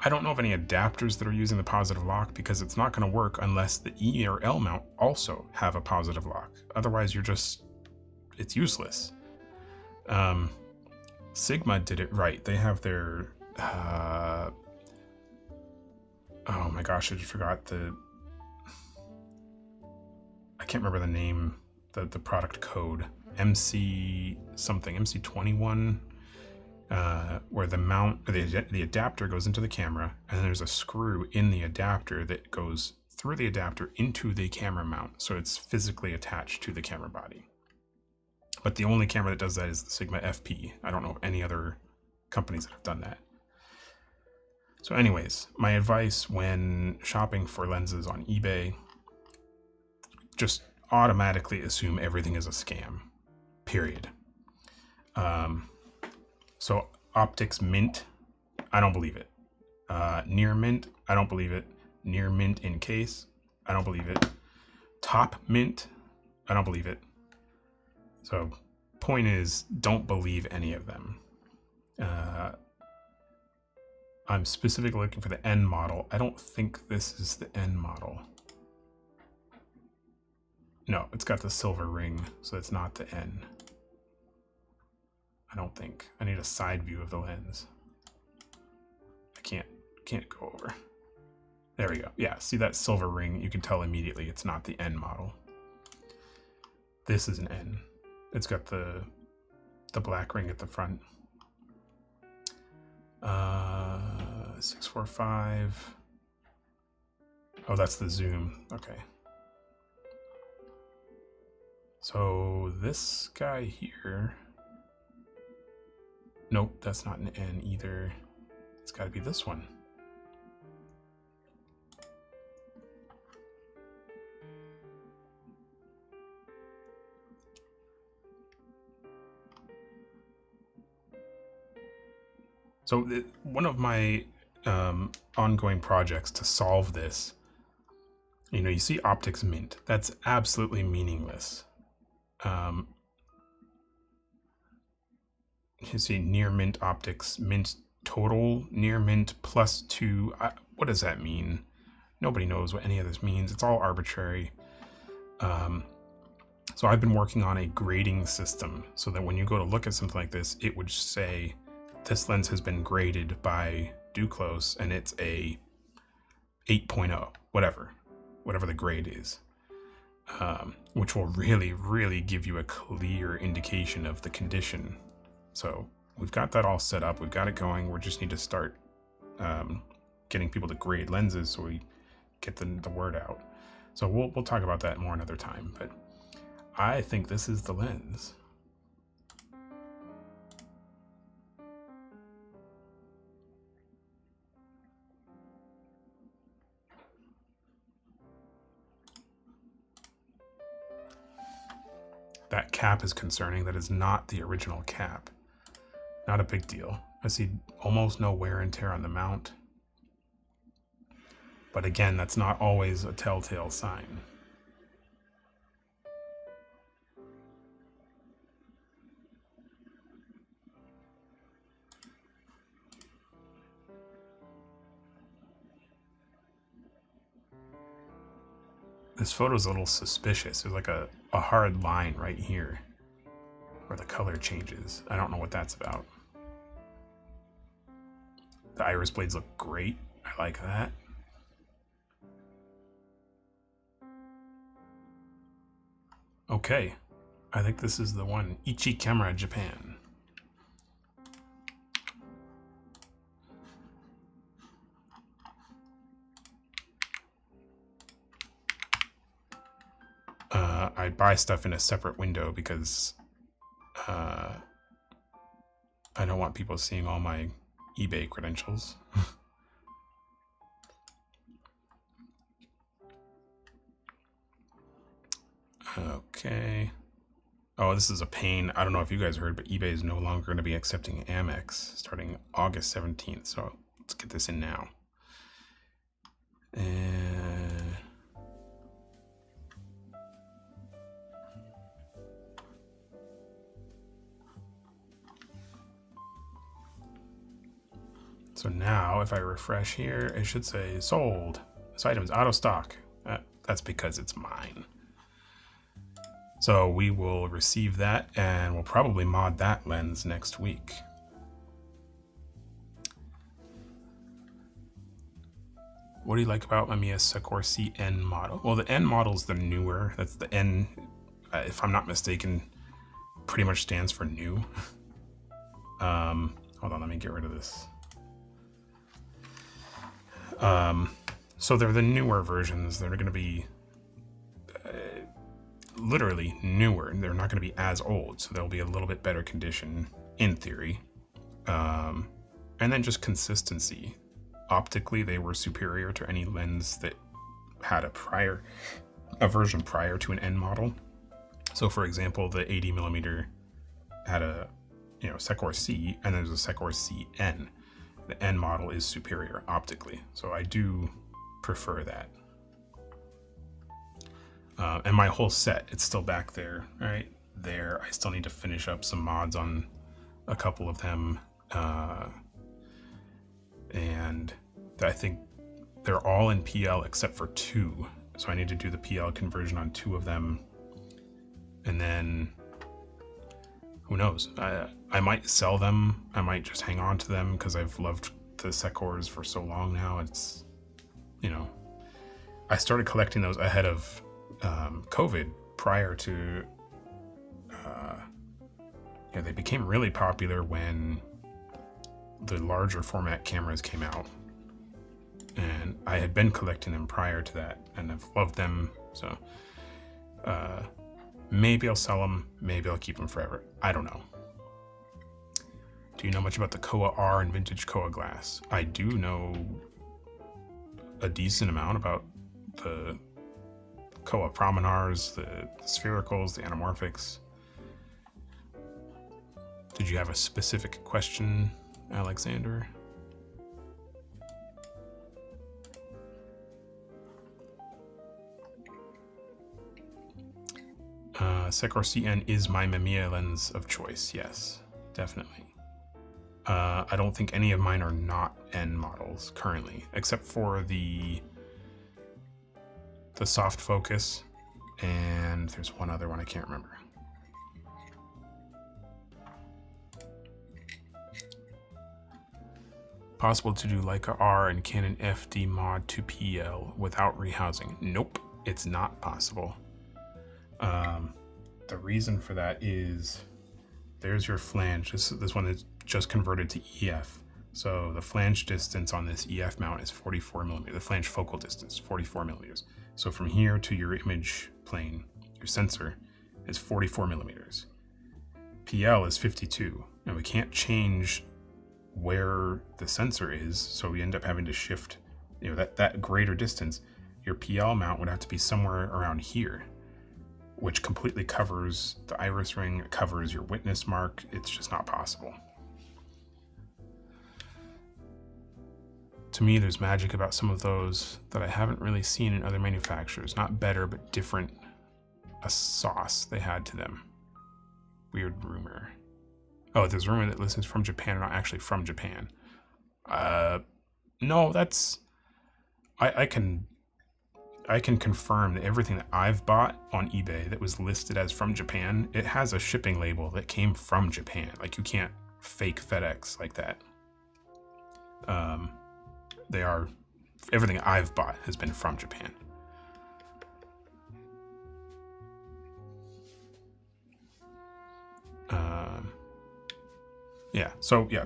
don't know of any adapters that are using the positive lock because it's not going to work unless the E or L mount also have a positive lock. Otherwise, it's useless. Sigma did it right. They have their, oh my gosh, I just forgot I can't remember the name, the product code. MC something, MC21, where the mount, the adapter goes into the camera, and there's a screw in the adapter that goes through the adapter into the camera mount, so it's physically attached to the camera body. But the only camera that does that is the Sigma FP. I don't know of any other companies that have done that. So anyways, my advice when shopping for lenses on eBay, just automatically assume everything is a scam, period. So optics mint, I don't believe it. Near mint, I don't believe it. Near mint in case, I don't believe it. Top mint, I don't believe it. So point is, don't believe any of them. I'm specifically looking for the N model. I don't think this is the N model. No, it's got the silver ring, so it's not the N. I don't think. I need a side view of the lens. I can't go over. There we go. Yeah, see that silver ring? You can tell immediately it's not the N model. This is an N. It's got the black ring at the front. 645. Oh, that's the zoom. Okay. So this guy here. Nope, that's not an N either. It's got to be this one. So one of my ongoing projects to solve this, you see optics mint. That's absolutely meaningless. You see near mint optics, mint total, near mint +2. What does that mean? Nobody knows what any of this means. It's all arbitrary. So I've been working on a grading system so that when you go to look at something like this, it would say, this lens has been graded by Duclos and it's a 8.0, whatever the grade is, which will really, really give you a clear indication of the condition. So we've got that all set up. We've got it going. We just need to start getting people to grade lenses so we get the word out. So we'll talk about that more another time. But I think this is the lens. That cap is concerning. That is not the original cap. Not a big deal. I see almost no wear and tear on the mount. But again, that's not always a telltale sign. This photo's a little suspicious. There's like a hard line right here where the color changes. I don't know what that's about. The iris blades look great. I like that. Okay, I think this is the one. Ichi Camera Japan. I buy stuff in a separate window because I don't want people seeing all my eBay credentials. Okay. Oh, this is a pain. I don't know if you guys heard, but eBay is no longer going to be accepting Amex starting August 17th. So let's get this in now. So now if I refresh here, it should say sold. This item is out of stock. That's because it's mine. So we will receive that and we'll probably mod that lens next week. What do you like about Mamiya Sekor C N model? Well, the N model is the newer. That's the N, if I'm not mistaken, pretty much stands for new. Hold on, let me get rid of this. So they're the newer versions. They're going to be literally newer. They're not going to be as old, so they'll be a little bit better condition in theory. And then just consistency. optically they were superior to any lens that had a version prior to an N model. So for example, the 80mm had a Sekor C, and there's a Sekor CN. The N model is superior optically, so I do prefer that. And my whole set, it's still back there, right there. I still need to finish up some mods on a couple of them, and I think they're all in PL except for 2. So I need to do the PL conversion on 2 of them, and then who knows? I might sell them. I might just hang on to them because I've loved the Sekors for so long now. It's, I started collecting those ahead of COVID, prior to, they became really popular when the larger format cameras came out. And I had been collecting them prior to that, and I've loved them. So maybe I'll sell them, maybe I'll keep them forever. I don't know. Do you know much about the Kowa R and vintage Kowa glass? I do know a decent amount about the Kowa Promenars, the sphericals, the anamorphics. Did you have a specific question, Alexander? Sekor CN is my Mamiya lens of choice. Yes, definitely. I don't think any of mine are not N models currently, except for the soft focus, and there's one other one I can't remember. Possible to do Leica R and Canon FD mod to PL without rehousing? Nope, it's not possible. The reason for that is there's your flange. This one is just converted to EF. So the flange distance on this EF mount is 44mm. The flange focal distance, 44mm. So from here to your image plane, your sensor, is 44mm. PL is 52, and we can't change where the sensor is, so we end up having to shift, that greater distance. Your PL mount would have to be somewhere around here, which completely covers the iris ring, covers your witness mark. It's just not possible. To me, there's magic about some of those that I haven't really seen in other manufacturers. Not better, but different. A sauce they had to them. Weird rumor. Oh, there's a rumor that listens from Japan, not actually from Japan. No, that's... I can confirm that everything that I've bought on eBay that was listed as from Japan, it has a shipping label that came from Japan. Like, you can't fake FedEx like that. Everything I've bought has been from Japan.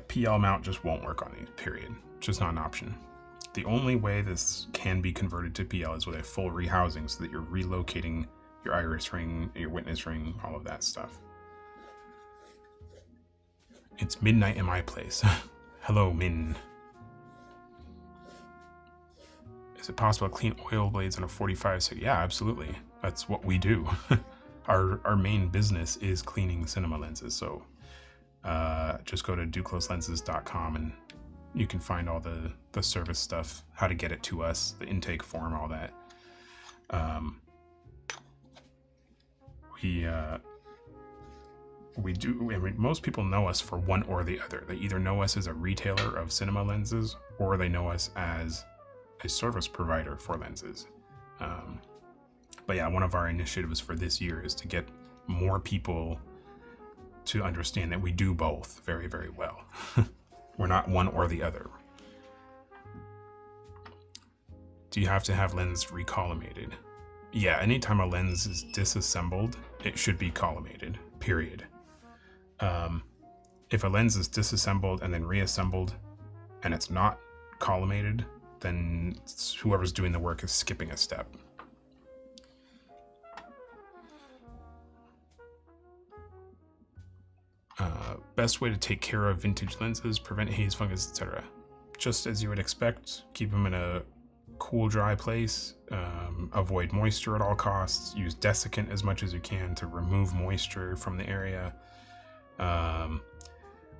PL mount just won't work on these, period. It's just not an option. The only way this can be converted to PL is with a full rehousing, so that you're relocating your iris ring, your witness ring, all of that stuff. It's midnight in my place. Hello, Min. Is it possible to clean oil blades on a 45-6? Yeah, absolutely. That's what we do. Our main business is cleaning cinema lenses, so just go to ducloslenses.com and you can find all the service stuff, how to get it to us, the intake form, all that. We do, I mean, most people know us for one or the other. They either know us as a retailer of cinema lenses, or they know us as a service provider for lenses. But yeah, one of our initiatives for this year is to get more people to understand that we do both very, very well. We're not one or the other. Do you have to have lens recollimated? Yeah, anytime a lens is disassembled, it should be collimated, period. If a lens is disassembled and then reassembled and it's not collimated, then whoever's doing the work is skipping a step. Best way to take care of vintage lenses, prevent haze, fungus, etc. just as you would expect, keep them in a cool, dry place. Avoid moisture at all costs. Use desiccant as much as you can to remove moisture from the area.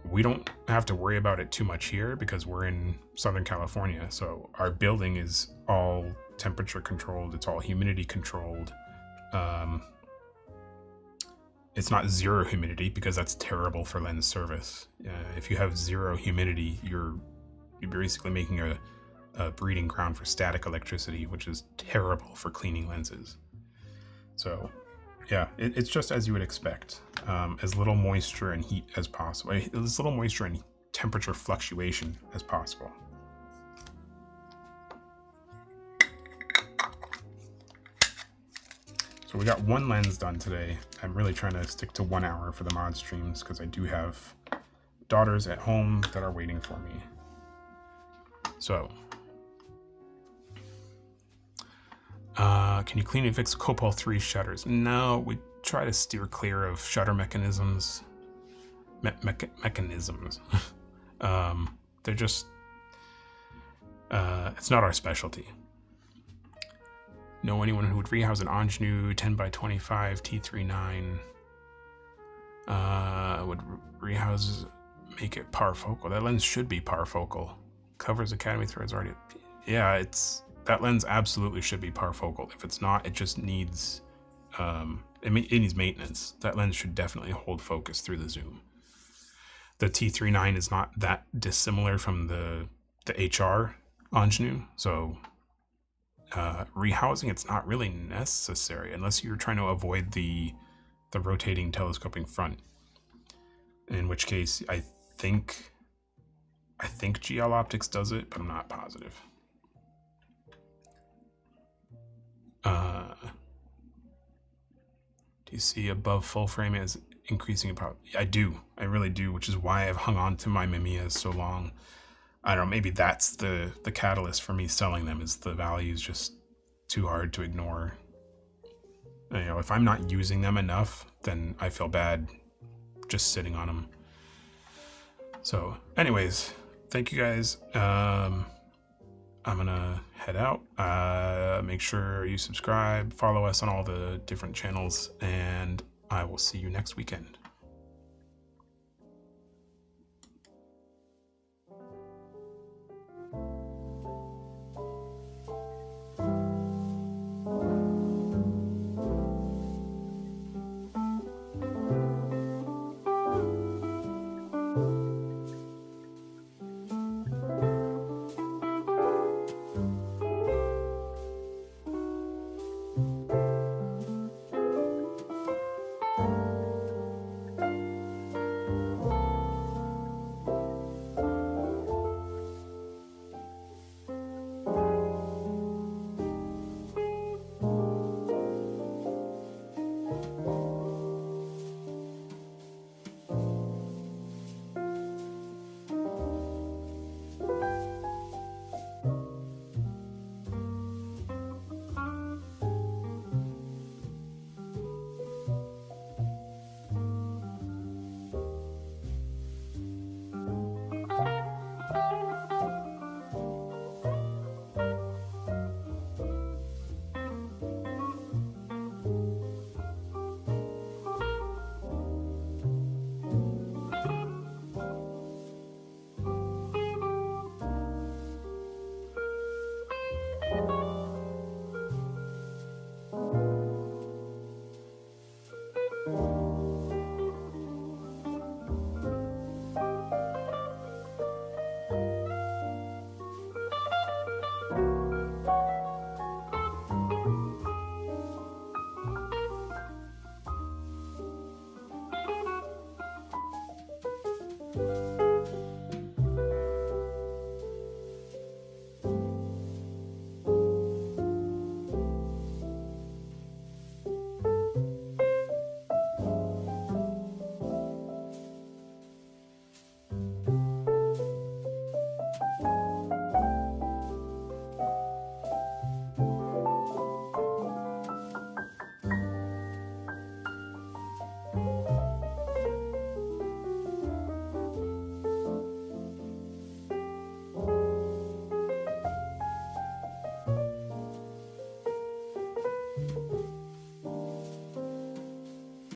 We don't have to worry about it too much here because we're in Southern California, so our building is all temperature controlled, it's all humidity controlled. It's not zero humidity because that's terrible for lens service. If you have zero humidity, you're basically making a breeding ground for static electricity, which is terrible for cleaning lenses. So yeah, it's just as you would expect. As little moisture and heat as possible. As little moisture and temperature fluctuation as possible. So we got one lens done today. I'm really trying to stick to 1 hour for the mod streams because I do have daughters at home that are waiting for me. So, can you clean and fix Copal 3 shutters? No, we try to steer clear of shutter mechanisms. Mechanisms. They're just, it's not our specialty. Know anyone who would rehouse an Ingenue 10x25 T39? Would rehouse make it parfocal? That lens should be parfocal. Covers Academy threads already. Yeah, that lens absolutely should be parfocal. If it's not, it just needs it needs maintenance. That lens should definitely hold focus through the zoom. The T39 is not that dissimilar from the HR Ingenue, so rehousing, it's not really necessary unless you're trying to avoid the rotating telescoping front, in which case I think GL Optics does it, but I'm not positive. Do you see above full frame as increasing about? I do, I really do, which is why I've hung on to my Mamiyas so long. I don't know, maybe that's the catalyst for me selling them, is the value is just too hard to ignore. You know, if I'm not using them enough, then I feel bad just sitting on them. So anyways, thank you guys. I'm gonna head out. Make sure you subscribe, follow us on all the different channels, and I will see you next weekend.